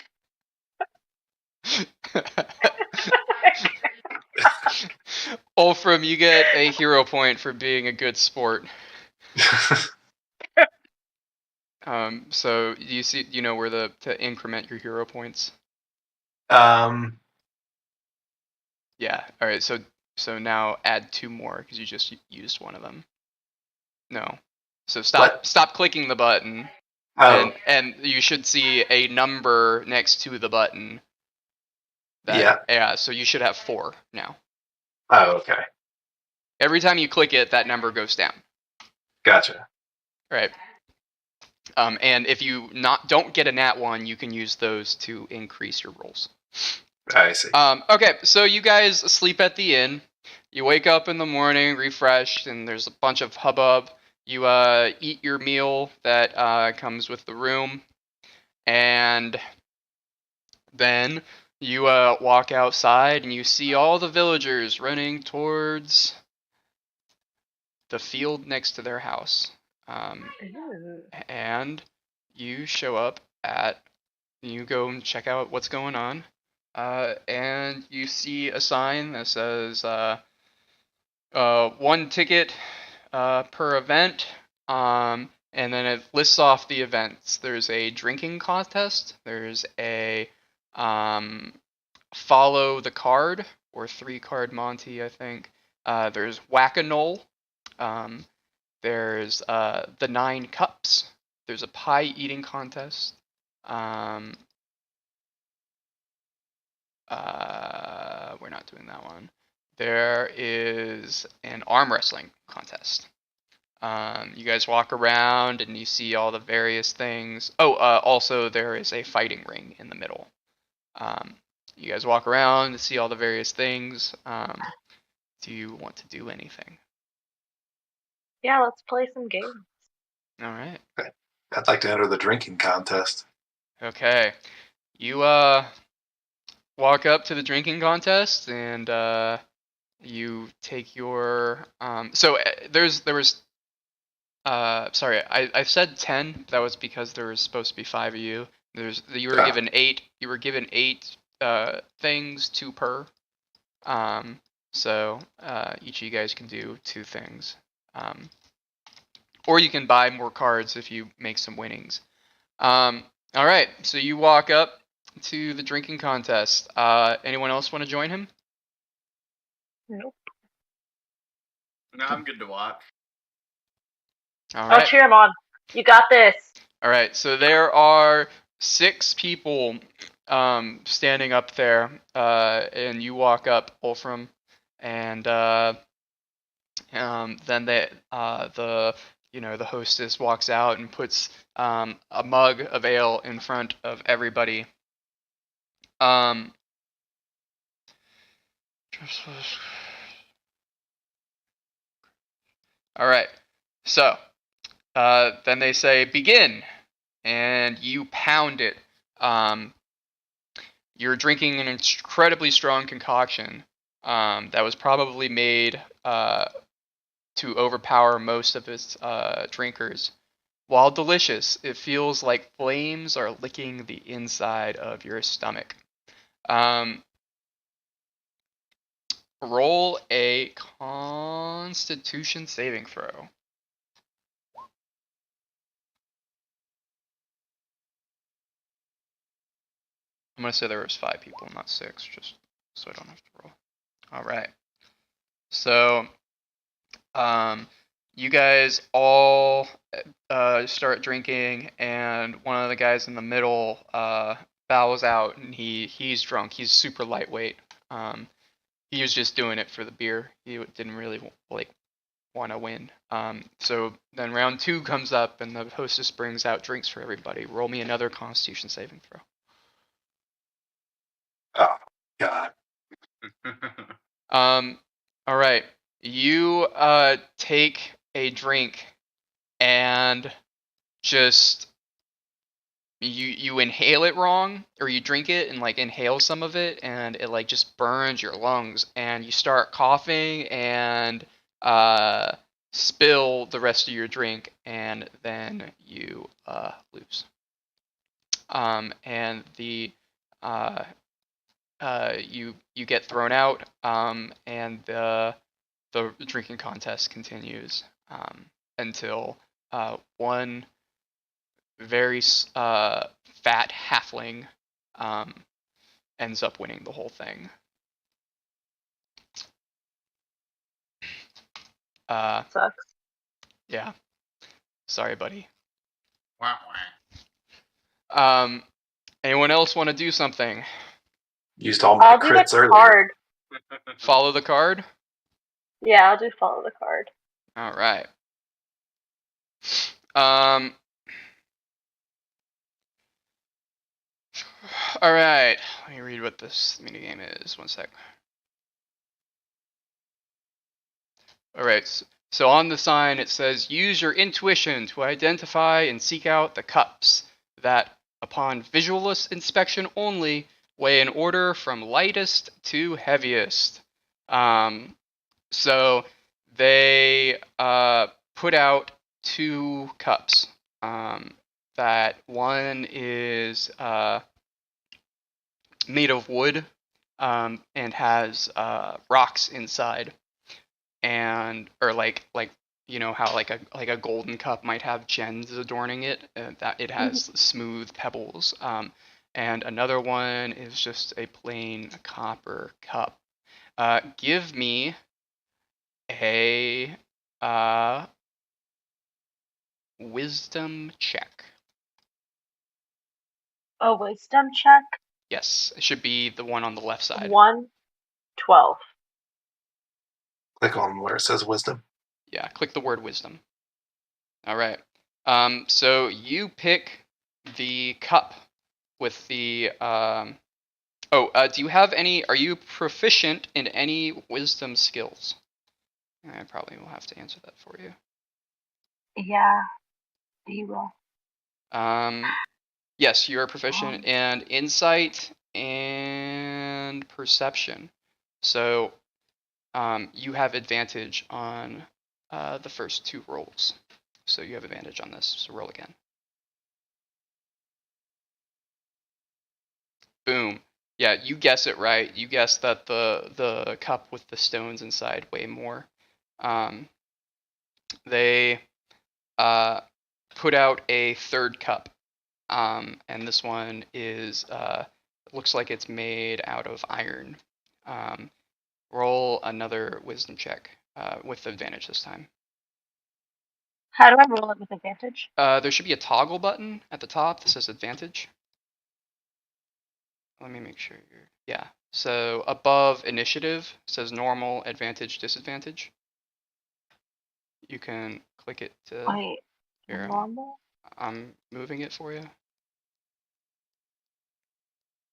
was. Wolfram, you get a hero point for being a good sport. So you know where to increment your hero points. Yeah. All right. So now add 2 more because you just used one of them. No. So stop clicking the button. Oh, And you should see a number next to the button. Yeah. So you should have 4 now. oh, okay, Every time you click it, that number goes down. gotcha. Right. And if you don't get a nat 1, you can use those to increase your rolls. I see. Okay, so you guys sleep at the inn. You wake up in the morning refreshed, and there's a bunch of hubbub. You eat your meal that comes with the room, and then you walk outside, and you see all the villagers running towards the field next to their house. And you show up you go and check out what's going on. And you see a sign that says 1 ticket per event. And then it lists off the events. There's a drinking contest. There's a follow the card or 3-card Monty, I think. There's Whack-A-Knoll. There's the 9 cups. There's a pie eating contest. We're not doing that one. There is an arm wrestling contest. You guys walk around and you see all the various things. Oh, also there is a fighting ring in the middle. You guys walk around to see all the various things. Do you want to do anything? Yeah, let's play some games. All right. I'd like to enter the drinking contest. Okay. You walk up to the drinking contest and you take your there was sorry, I said 10. That was because there was supposed to be 5 of you. You were given 8. You were given 8 things, 2 per. So each of you guys can do 2 things. Or you can buy more cards if you make some winnings. All right, so you walk up to the drinking contest. Anyone else want to join him? Nope. No, I'm good to watch. All I'll right. cheer him on. You got this. All right, so there are 6 people standing up there, and you walk up, Wolfram, and then the hostess walks out and puts a mug of ale in front of everybody. All right, so then they say begin, and you pound it. You're drinking an incredibly strong concoction that was probably made to overpower most of its drinkers. While delicious, it feels like flames are licking the inside of your stomach. Roll a Constitution saving throw. I'm going to say there was 5 people, not 6, just so I don't have to roll. All right. So, you guys all start drinking, and one of the guys in the middle bows out, and he's drunk. He's super lightweight. He was just doing it for the beer. He didn't really want to win. So then round 2 comes up, and the hostess brings out drinks for everybody. Roll me another Constitution saving throw. Oh, God. All right. You take a drink and just you inhale it wrong, or you drink it and like inhale some of it, and it like just burns your lungs, and you start coughing and spill the rest of your drink, and then you lose. And the you get thrown out, and the drinking contest continues until one very fat halfling ends up winning the whole thing. Sucks. Yeah. Sorry, buddy. Wah, wah. Anyone else want to do something? Used all my I'll do the crits earlier. card. Follow the card? Yeah, I'll do follow the card. All right. All right. Let me read what this minigame is. One sec. All right. So on the sign it says, use your intuition to identify and seek out the cups that, upon visual inspection only, weigh in order from lightest to heaviest. So they put out 2 cups. That one is made of wood and has rocks inside, and or like you know how like a golden cup might have gems adorning it, that it has smooth pebbles. And another one is just a plain copper cup. Give me a wisdom check. A wisdom check. Yes, it should be the one on the left side. 112. Click on where it says wisdom. Yeah, click the word wisdom. All right. So you pick the cup with the do you have any, are you proficient in any wisdom skills? I probably will have to answer that for you. Yeah, you will. Yes, you are proficient in insight and perception. So you have advantage on the first 2 rolls. So you have advantage on this. So roll again. Boom. Yeah, you guess it right. You guess that the cup with the stones inside weigh more. They put out a 3rd cup, and this one is looks like it's made out of iron. Roll another wisdom check with advantage this time. How do I roll it with advantage? There should be a toggle button at the top that says advantage. Let me make sure you're... Yeah. So above initiative says normal, advantage, disadvantage. You can click it to... Wait, here, normal? I'm moving it for you.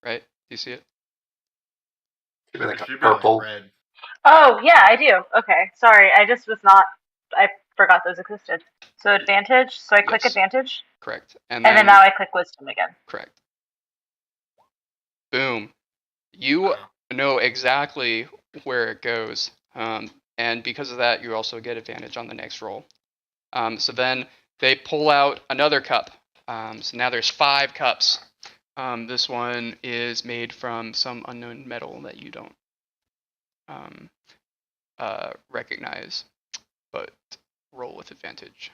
Right? Do you see it? Should be like It a should be like purple. red. Oh, yeah, I do. Okay, sorry. I just was not... I forgot those existed. So advantage. So I click Yes. advantage. Correct. And then now I click wisdom again. Correct. Boom. You know exactly where it goes. And because of that, you also get advantage on the next roll. So then they pull out another cup. So now there's 5 cups. This one is made from some unknown metal that you don't recognize, but roll with advantage.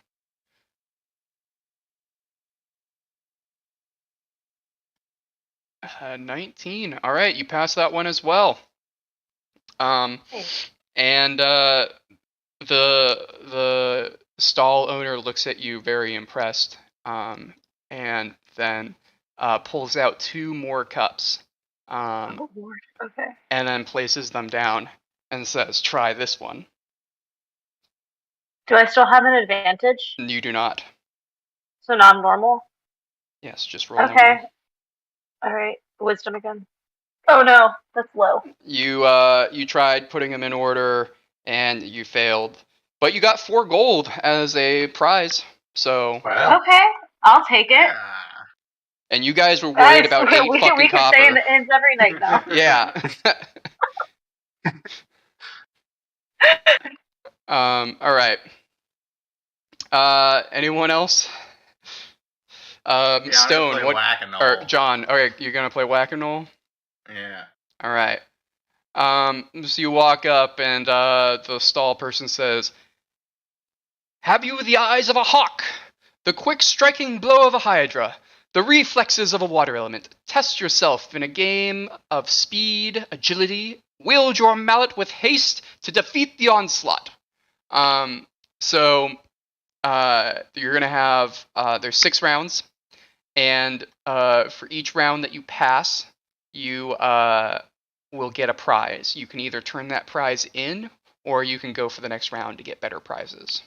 Uh, 19. All right, you pass that one as well. And the stall owner looks at you very impressed, and then pulls out 2 more cups, Oh, Lord. Okay. and then places them down and says, "Try this one." Do I still have an advantage? You do not. So non-normal? Yes, just roll. Okay. Normal. Alright. Wisdom again. Oh no, that's low. You tried putting them in order and you failed, but you got 4 gold as a prize. So Wow. Okay, I'll take it. Yeah. And you guys were Guys, worried about 8 we fucking can copper. stay in the inns every night now. Yeah. Alright. Anyone else? Yeah, Stone, I'm what? Whack-A-Mole. Or John, alright, you're gonna play Whack-A-Mole? Yeah. Alright. So you walk up and the stall person says, "Have you the eyes of a hawk? The quick striking blow of a hydra? The reflexes of a water element? Test yourself in a game of speed, agility. Wield your mallet with haste to defeat the onslaught." So you're gonna have there's 6 rounds, and for each round that you pass, you will get a prize. You can either turn that prize in, or you can go for the next round to get better prizes.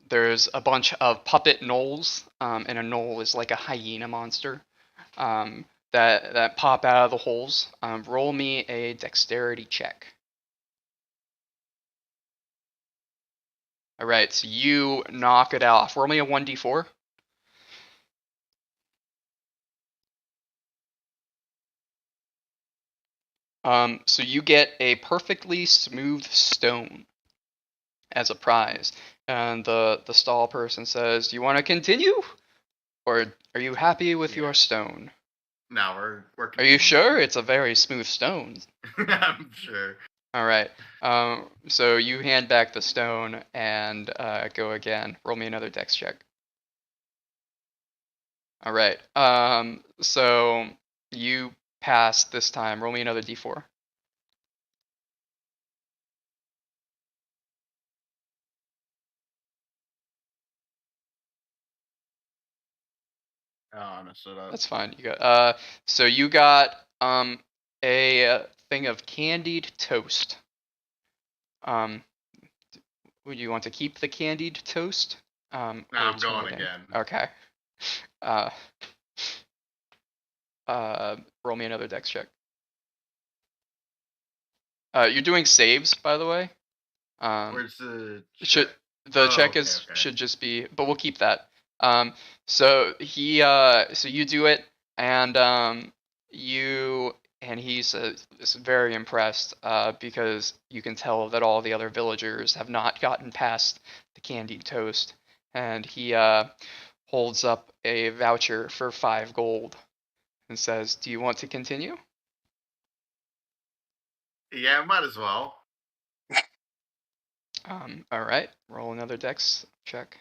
There's a bunch of puppet gnolls, and a gnoll is like a hyena monster that pop out of the holes. Roll me a dexterity check. All right, so you knock it off. Roll me a 1d4. So you get a perfectly smooth stone as a prize. And the stall person says, "Do you want to continue? Or are you happy with your stone?" No, we're Are you sure? It's a very smooth stone. I'm sure. All right. So you hand back the stone and go again. Roll me another dex check. All right. So you pass this time. Roll me another d4. Oh, I messed it up. That's fine. You got so you got a thing of candied toast. Would you want to keep the candied toast? No, or I'm turn going it in? again. Okay. Roll me another dex check. You're doing saves, by the way. Where's the check okay. should just be, but we'll keep that. So you do it, and he's is very impressed because you can tell that all the other villagers have not gotten past the candied toast, and he holds up a voucher for 5 gold and says, "Do you want to continue?" Yeah, might as well. All right, roll another dex check.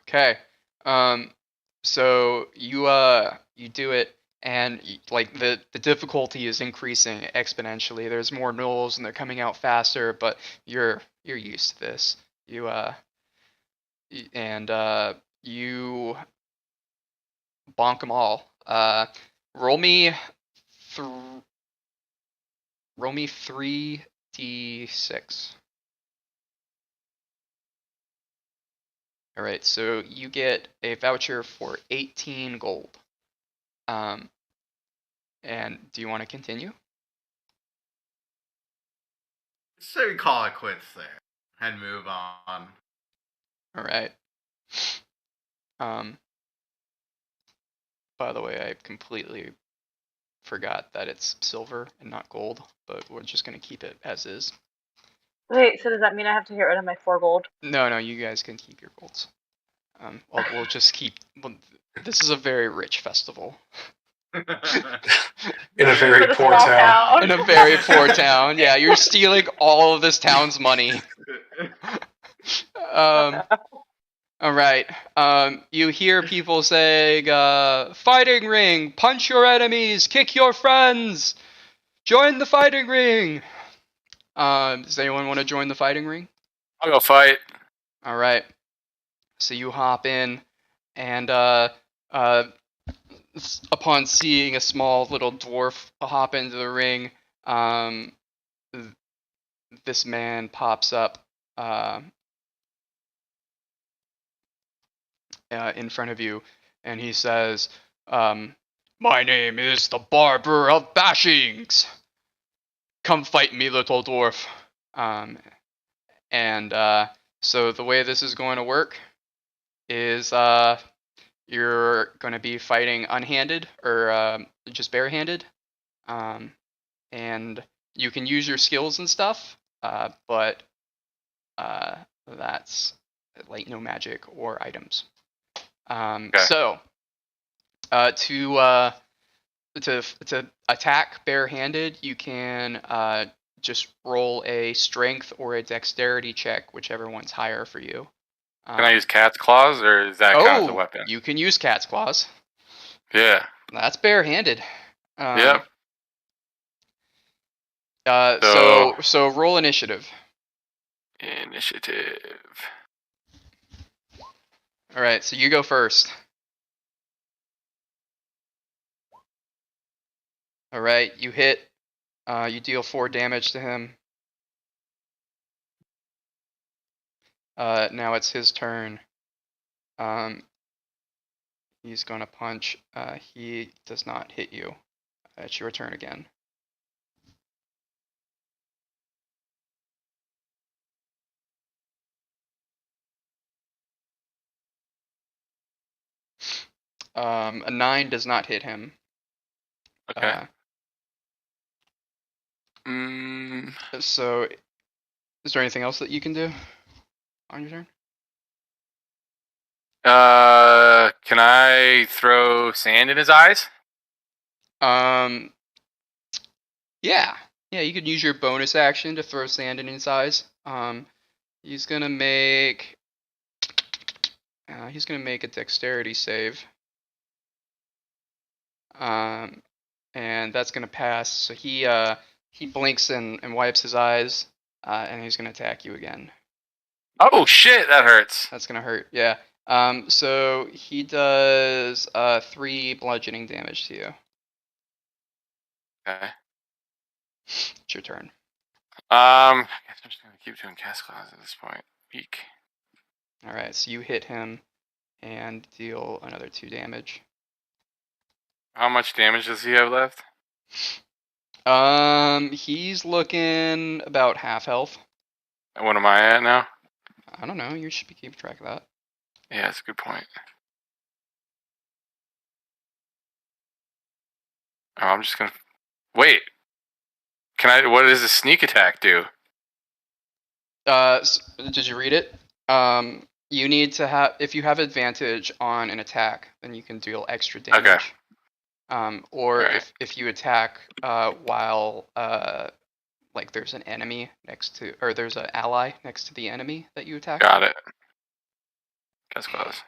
Okay. So you do it, and like the difficulty is increasing exponentially. There's more gnolls and they're coming out faster, but you're used to this. You bonk them all. Roll me 3d6. All right, so you get a voucher for 18 gold. And do you want to continue? So we call it quits there and move on. All right. By the way, I completely forgot that it's silver and not gold, but we're just gonna keep it as is. Wait, so does that mean I have to get rid of my 4 gold? No, you guys can keep your golds. We'll just keep. This is a very rich festival. In a very poor town. In a very poor town. Yeah, you're stealing all of this town's money. All right. You hear people saying, "Fighting ring, punch your enemies, kick your friends, join the fighting ring." Does anyone want to join the fighting ring? I'll go fight. All right. So you hop in, and upon seeing a small little dwarf hop into the ring, this man pops up in front of you, and he says, "My name is the Barber of Bashings. Come fight me, little dwarf." And So the way this is going to work is you're going to be fighting unhanded or just barehanded, and you can use your skills and stuff, but that's like no magic or items. So to attack barehanded, you can just roll a strength or a dexterity check, whichever one's higher for you. Can I use cat's claws, or does that count as a weapon? You can use cat's claws. Yeah. That's barehanded. Yep. So roll initiative. Initiative. All right, so you go first. All right, you hit. You deal 4 damage to him. Now it's his turn. He's gonna punch. He does not hit you. It's your turn again. A 9 does not hit him. Okay. So, is there anything else that you can do on your turn? Can I throw sand in his eyes? Yeah, you could use your bonus action to throw sand in his eyes. He's gonna make a dexterity save. And that's gonna pass. So he blinks and wipes his eyes, and he's gonna attack you again. Oh shit, that hurts. That's gonna hurt. Yeah. So he does 3 bludgeoning damage to you. Okay. It's your turn. I guess I'm just gonna keep doing cast claws at this point. Weak. All right. So you hit him and deal another 2 damage. How much damage does he have left? He's looking about half health. And what am I at now? I don't know. You should be keeping track of that. Yeah, that's a good point. Oh, I'm just gonna wait. What does a sneak attack do? Did you read it? You need to have, if you have advantage on an attack, then you can deal extra damage. Okay. Or right. if you attack while like there's an enemy next to, or there's an ally next to the enemy that you attack. Got it. Cast claws.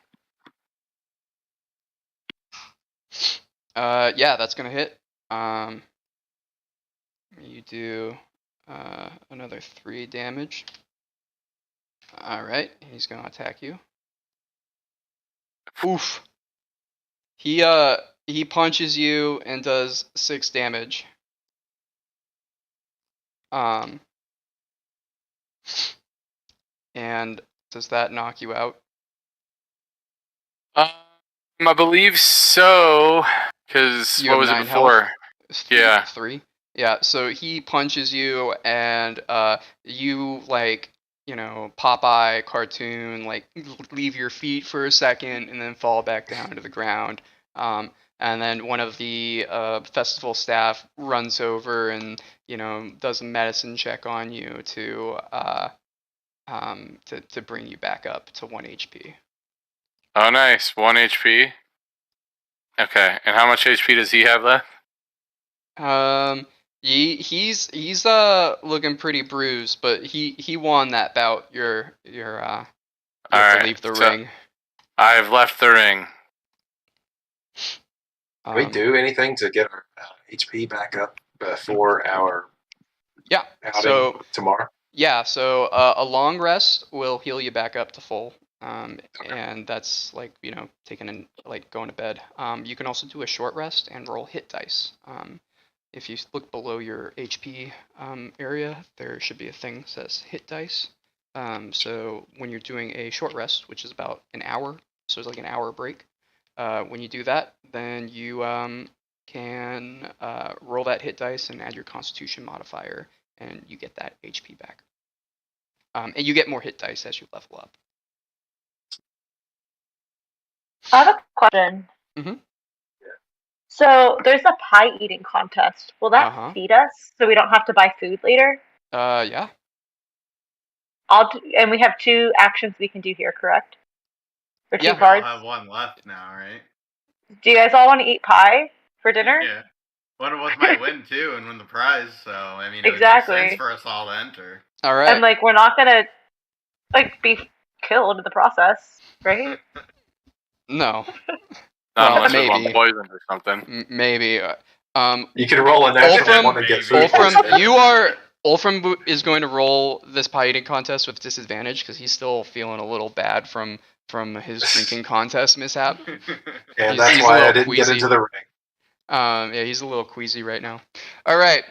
Yeah, that's gonna hit. You do another 3 damage. All right, he's gonna attack you. Oof. He punches you and does 6 damage. And does that knock you out? I believe so. Because what was it before? Yeah. 3. Yeah. So he punches you, and you like, Popeye cartoon, like leave your feet for a second and then fall back down to the ground. And then one of the festival staff runs over and does a medicine check on you to bring you back up to 1 HP. Oh, nice. 1 HP. Okay, and how much HP does he have left? He's looking pretty bruised, but he won that bout. You have to leave the ring. I've left the ring. Can we do anything to get our HP back up before our outing tomorrow? Yeah, so a long rest will heal you back up to full. And that's like, going to bed. You can also do a short rest and roll hit dice. If you look below your HP area, there should be a thing that says hit dice. So when you're doing a short rest, which is about an hour, so it's like an hour break, when you do that, then you can roll that hit dice and add your constitution modifier, and you get that HP back. And you get more hit dice as you level up. I have a question. Mhm. So there's a pie eating contest. Will that Uh-huh. feed us so we don't have to buy food later? Yeah. And we have 2 actions we can do here, correct? For 2 Yeah. We all cards. have one left now, right? Do you guys all want to eat pie for dinner? Yeah. One of us might win too and win the prize, so I mean, it would make Exactly. sense for us all to enter. All right. And like we're not gonna like be killed in the process, right? No. Not Well, unless we want maybe. poisoned or something. Maybe. You can roll an action Wolfram- one and get food. Wolfram is going to roll this pie eating contest with disadvantage because he's still feeling a little bad from his drinking contest mishap. And he's that's a why little I didn't get queasy. into the ring. Yeah, he's a little queasy right now. All right,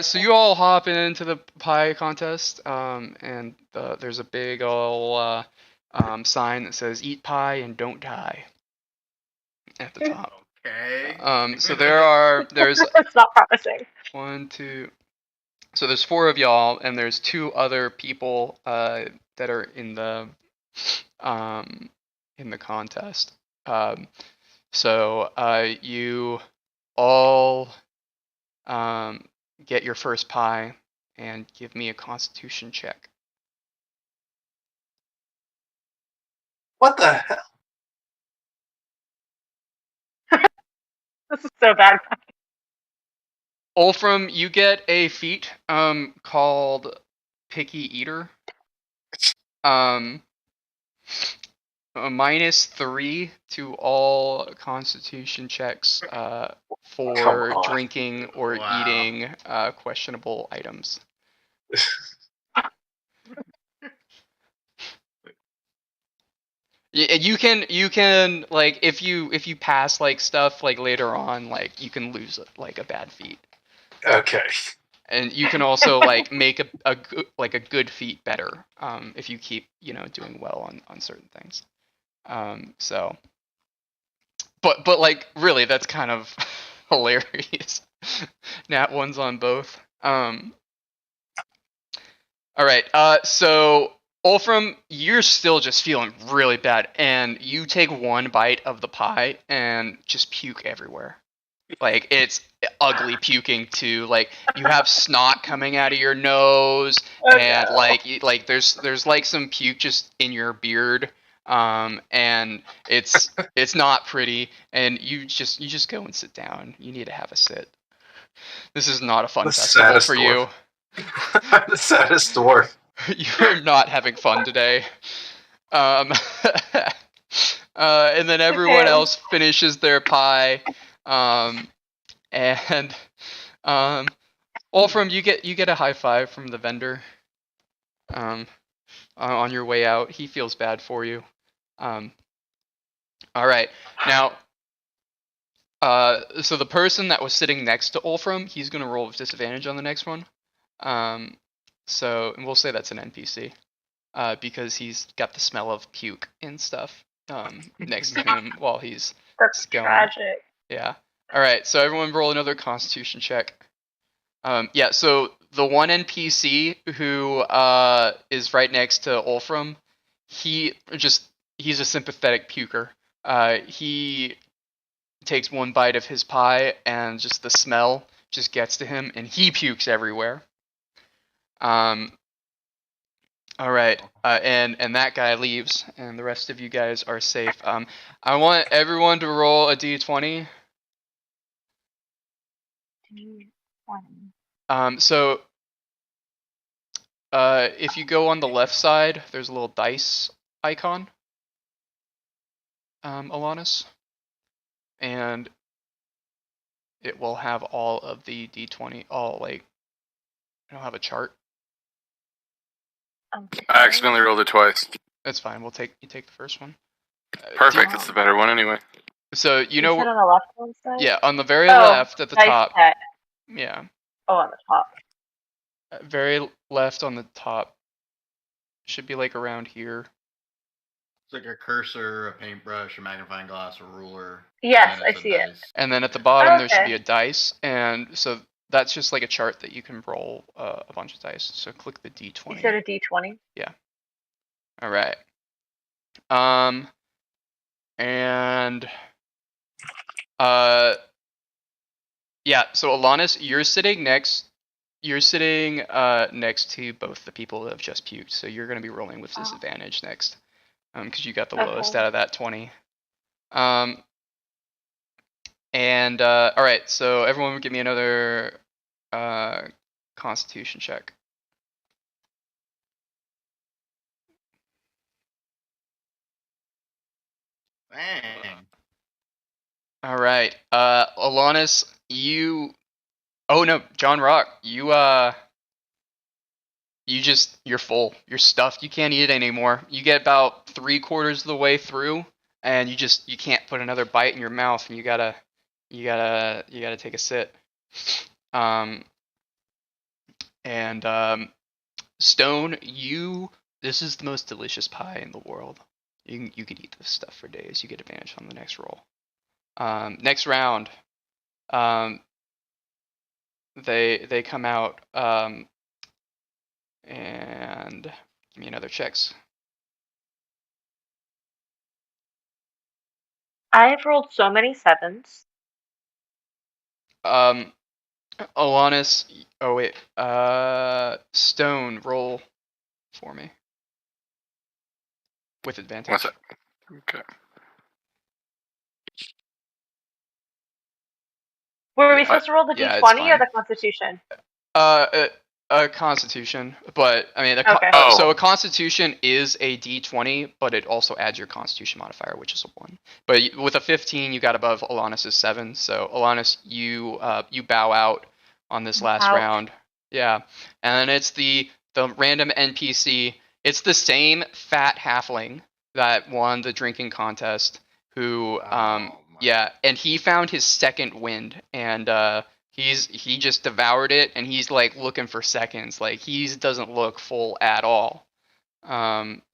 so you all hop into the pie contest, and there's a big old sign that says "Eat pie and don't die" at the top. Okay. So there's That's not promising. 1, 2. So there's 4 of y'all, and there's 2 other people that are in the contest. So you all get your first pie and give me a Constitution check. What the hell? This is so bad. Wolfram, you get a feat called Picky Eater. A -3 to all Constitution checks for Come on. drinking or Wow. eating questionable items. You can like if you pass like stuff like later on, like you can lose like a bad feat, Okay. and you can also like make a good feat better if you keep doing well on certain things. So, but like really, that's kind of hilarious. Nat ones on both. All right. So Wolfram, you're still just feeling really bad, and you take one bite of the pie and just puke everywhere. Like it's ugly puking too. Like you have snot coming out of your nose, and like there's like some puke just in your beard. And it's not pretty, and you just go and sit down. You need to have a sit. This is not a fun The festival saddest for you. I'm the saddest dwarf. You're not having fun today. And then everyone else finishes their pie. And Wolfram, you get a high five from the vendor. On your way out, he feels bad for you. All right, now. So the person that was sitting next to Wolfram, he's gonna roll with disadvantage on the next one. So and we'll say that's an NPC, because he's got the smell of puke and stuff next to him while he's That's going. tragic. Yeah. All right. So everyone roll another Constitution check. Yeah. So the one NPC who is right next to Wolfram, he's a sympathetic puker. He takes one bite of his pie, and just the smell just gets to him, and he pukes everywhere. All right, and that guy leaves, and the rest of you guys are safe. I want everyone to roll a d20. So if you go on the left side, there's a little dice icon, Alanis, and it will have all of the d20. All like, I don't have a chart. Okay. I accidentally rolled it twice. That's fine. You take the first one. Perfect. It's the better one anyway. So You said on the left hand side? yeah, on the very left at the dice top. set. Yeah, Oh, on the top. very left on the top. Should be like around here. It's like a cursor, a paintbrush, a magnifying glass, a ruler. Yes, and I it's a see it. dice. And then at the bottom there should Okay. be a dice. And so That's just like a chart that you can roll a bunch of dice. So click the D20. You said a D20? Yeah. All right. And yeah. So Alanis, you're sitting next to both the people that have just puked. So you're gonna be rolling with disadvantage next, because you got the lowest out of that 20. And all right. So everyone, give me another Constitution check. Dang. All right. Alanis, you. Oh no, John Rock, you're full. You're stuffed. You can't eat it anymore. You get about 3/4 of the way through, and you can't put another bite in your mouth, and you gotta take a sit. Stone, this is the most delicious pie in the world. You could eat this stuff for days. You get advantage on the next roll. Next round, they come out, and give me another checks. I've rolled so many 7s. Alanis, oh wait, Stone, roll for me with advantage. What's that? Okay. Were we supposed to roll the yeah, D20 or the Constitution? A Constitution, but I mean, Okay. So a Constitution is a D20, but it also adds your Constitution modifier, which is a 1. But with a 15, you got above Alanis' 7. So Alanis, you bow out on this last round. Yeah, and then it's the random NPC. It's the same fat halfling that won the drinking contest. Who yeah, and he found his second wind, and he just devoured it, and he's like looking for seconds. Like he doesn't look full at all.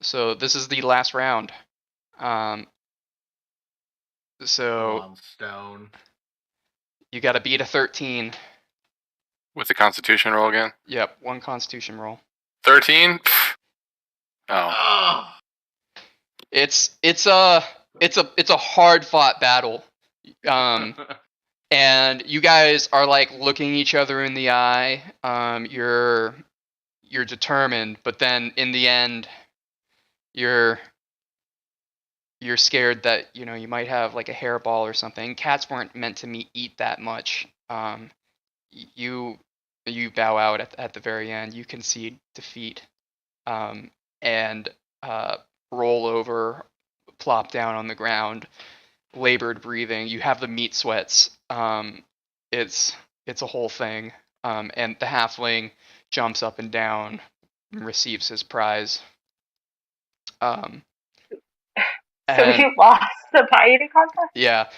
So this is the last round. So Come on, Stone. you got to beat a 13. With the Constitution roll again? Yep, 1 Constitution roll. 13? Oh. It's a hard fought battle. And you guys are like looking each other in the eye. You're determined, but then in the end, you're scared that you might have like a hairball or something. Cats weren't meant to eat that much. You bow out at the very end. You concede defeat, and roll over, plop down on the ground, labored breathing. You have the meat sweats. It's a whole thing. And the halfling jumps up and down and receives his prize. So we lost the pie eating contest? Yeah,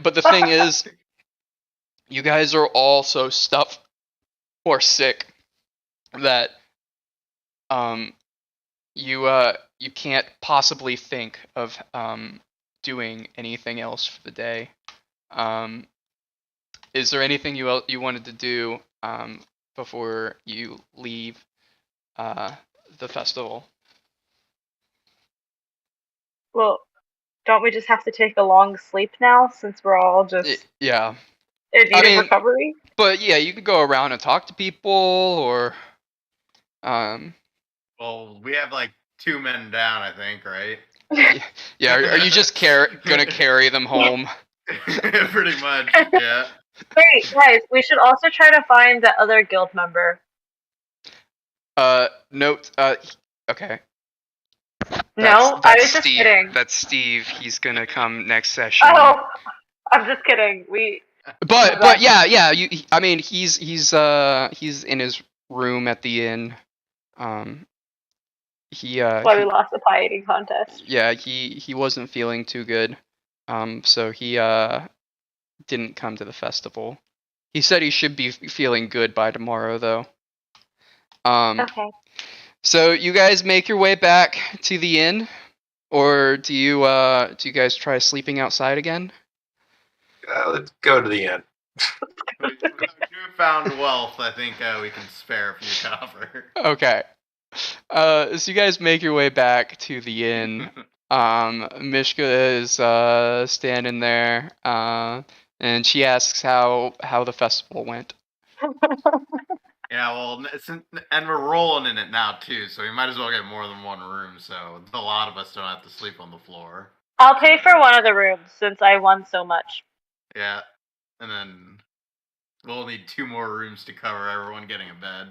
but the thing is, you guys are all so stuffed or sick that you can't possibly think of doing anything else for the day. Is there anything you wanted to do before you leave the festival? Well, don't we just have to take a long sleep now, since we're all just yeah in need of recovery? But yeah, you could go around and talk to people, or well, we have like 2 men down, I think, right? Yeah. Are you just gonna carry them home? Pretty much, yeah. Wait, guys, we should also try to find the other guild member. Note. Okay. No, I was just Steve. kidding. That's Steve. He's gonna come next session. Oh, I'm just kidding. But yeah. I mean, he's in his room at the inn. That's why we lost the pie eating contest. Yeah, he wasn't feeling too good. So he didn't come to the festival. He said he should be feeling good by tomorrow, though. Okay. So you guys make your way back to the inn, or do you guys try sleeping outside again? Let's go to the inn. If newfound wealth, I think we can spare a few copper. Okay. So you guys make your way back to the inn. Mishka is standing there, and she asks how the festival went. Yeah, well, and we're rolling in it now too, so we might as well get more than one room, so a lot of us don't have to sleep on the floor. I'll pay for one of the rooms since I won so much. Yeah, and then we'll need 2 more rooms to cover everyone getting a bed.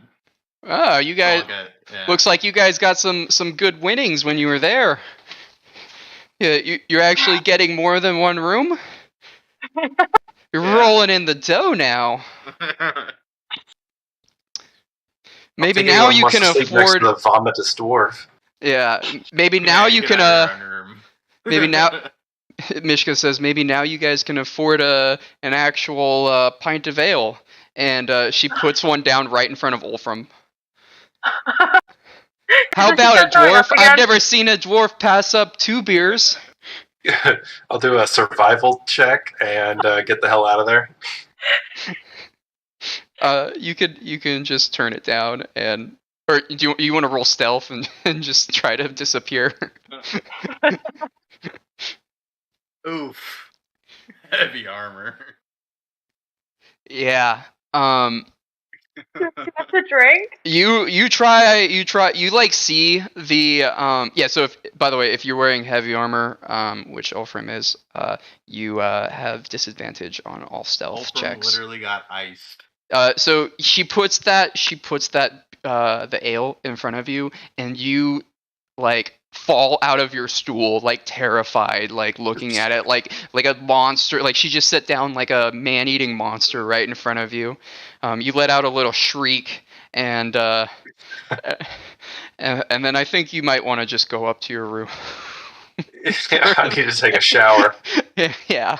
Oh, you guys! Yeah. Looks like you guys got some good winnings when you were there. Yeah, you're actually getting more than one room. You're rolling in the dough now. Maybe now you can afford the vomitous dwarf. Yeah, maybe now you can. Maybe now, Mishka says, maybe now you guys can afford an actual pint of ale, and she puts one down right in front of Wolfram. How about it, dwarf? I've never seen a dwarf pass up 2 beers. I'll do a survival check and get the hell out of there. You can just turn it down, or do you want to roll stealth and just try to disappear? Oof. Heavy armor. Yeah. You have to drink? You try you like see the yeah, so by the way, if you're wearing heavy armor, which Ulfram is, you have disadvantage on all stealth checks. Literally got iced. So she puts that the ale in front of you, and you like fall out of your stool, like terrified, like looking at it like a monster. Like she just set down like a man-eating monster right in front of you. You let out a little shriek, and and then I think you might want to just go up to your room. Yeah, I need to take a shower. Yeah.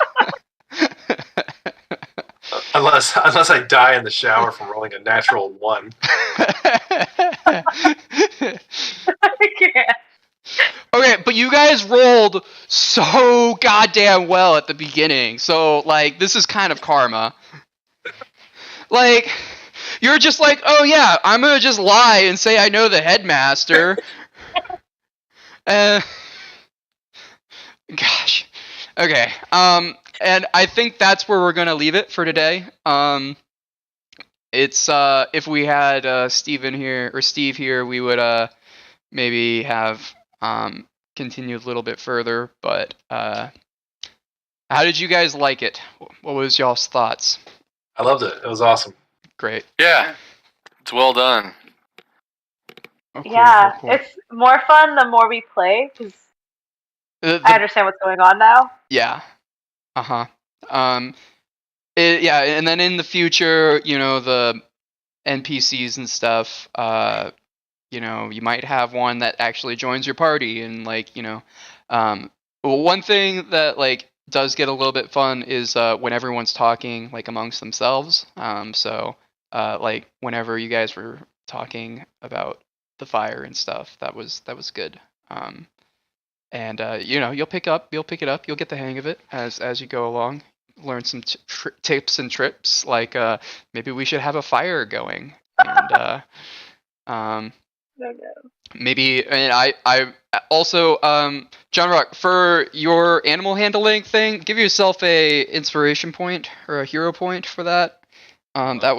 Unless I die in the shower from rolling a natural 1. I can't. Okay, but you guys rolled so goddamn well at the beginning, so like this is kind of karma. Like you're just like, oh yeah, I'm gonna just lie and say I know the headmaster. Gosh. Okay. And I think that's where we're gonna leave it for today. It's if we had Steve here, we would maybe have continued a little bit further. But how did you guys like it? What was y'all's thoughts? I loved it. It was awesome. Great. Yeah, it's well done. Oh, cool, Yeah, cool. it's more fun the more we play because I understand what's going on now. Yeah. Uh-huh. Yeah, and then in the future, you know, the NPCs and stuff, you know, you might have one that actually joins your party, and like, you know, one thing that like does get a little bit fun is when everyone's talking like amongst themselves. So like whenever you guys were talking about the fire and stuff, that was good. And you know, you'll pick it up, you'll get the hang of it as you go along. Learn some tips and trips, like maybe we should have a fire going, and maybe. And I also John Rock, for your animal handling thing, give yourself a inspiration point or a hero point for that. That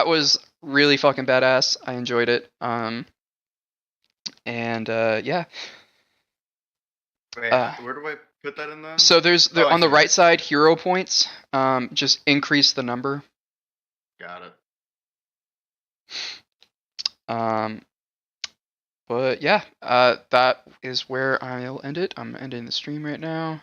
was really fucking badass. I enjoyed it. And yeah. Wait, where do I put that in then? So there's on the right side, hero points. Just increase the number. Got it. But yeah, that is where I'll end it. I'm ending the stream right now.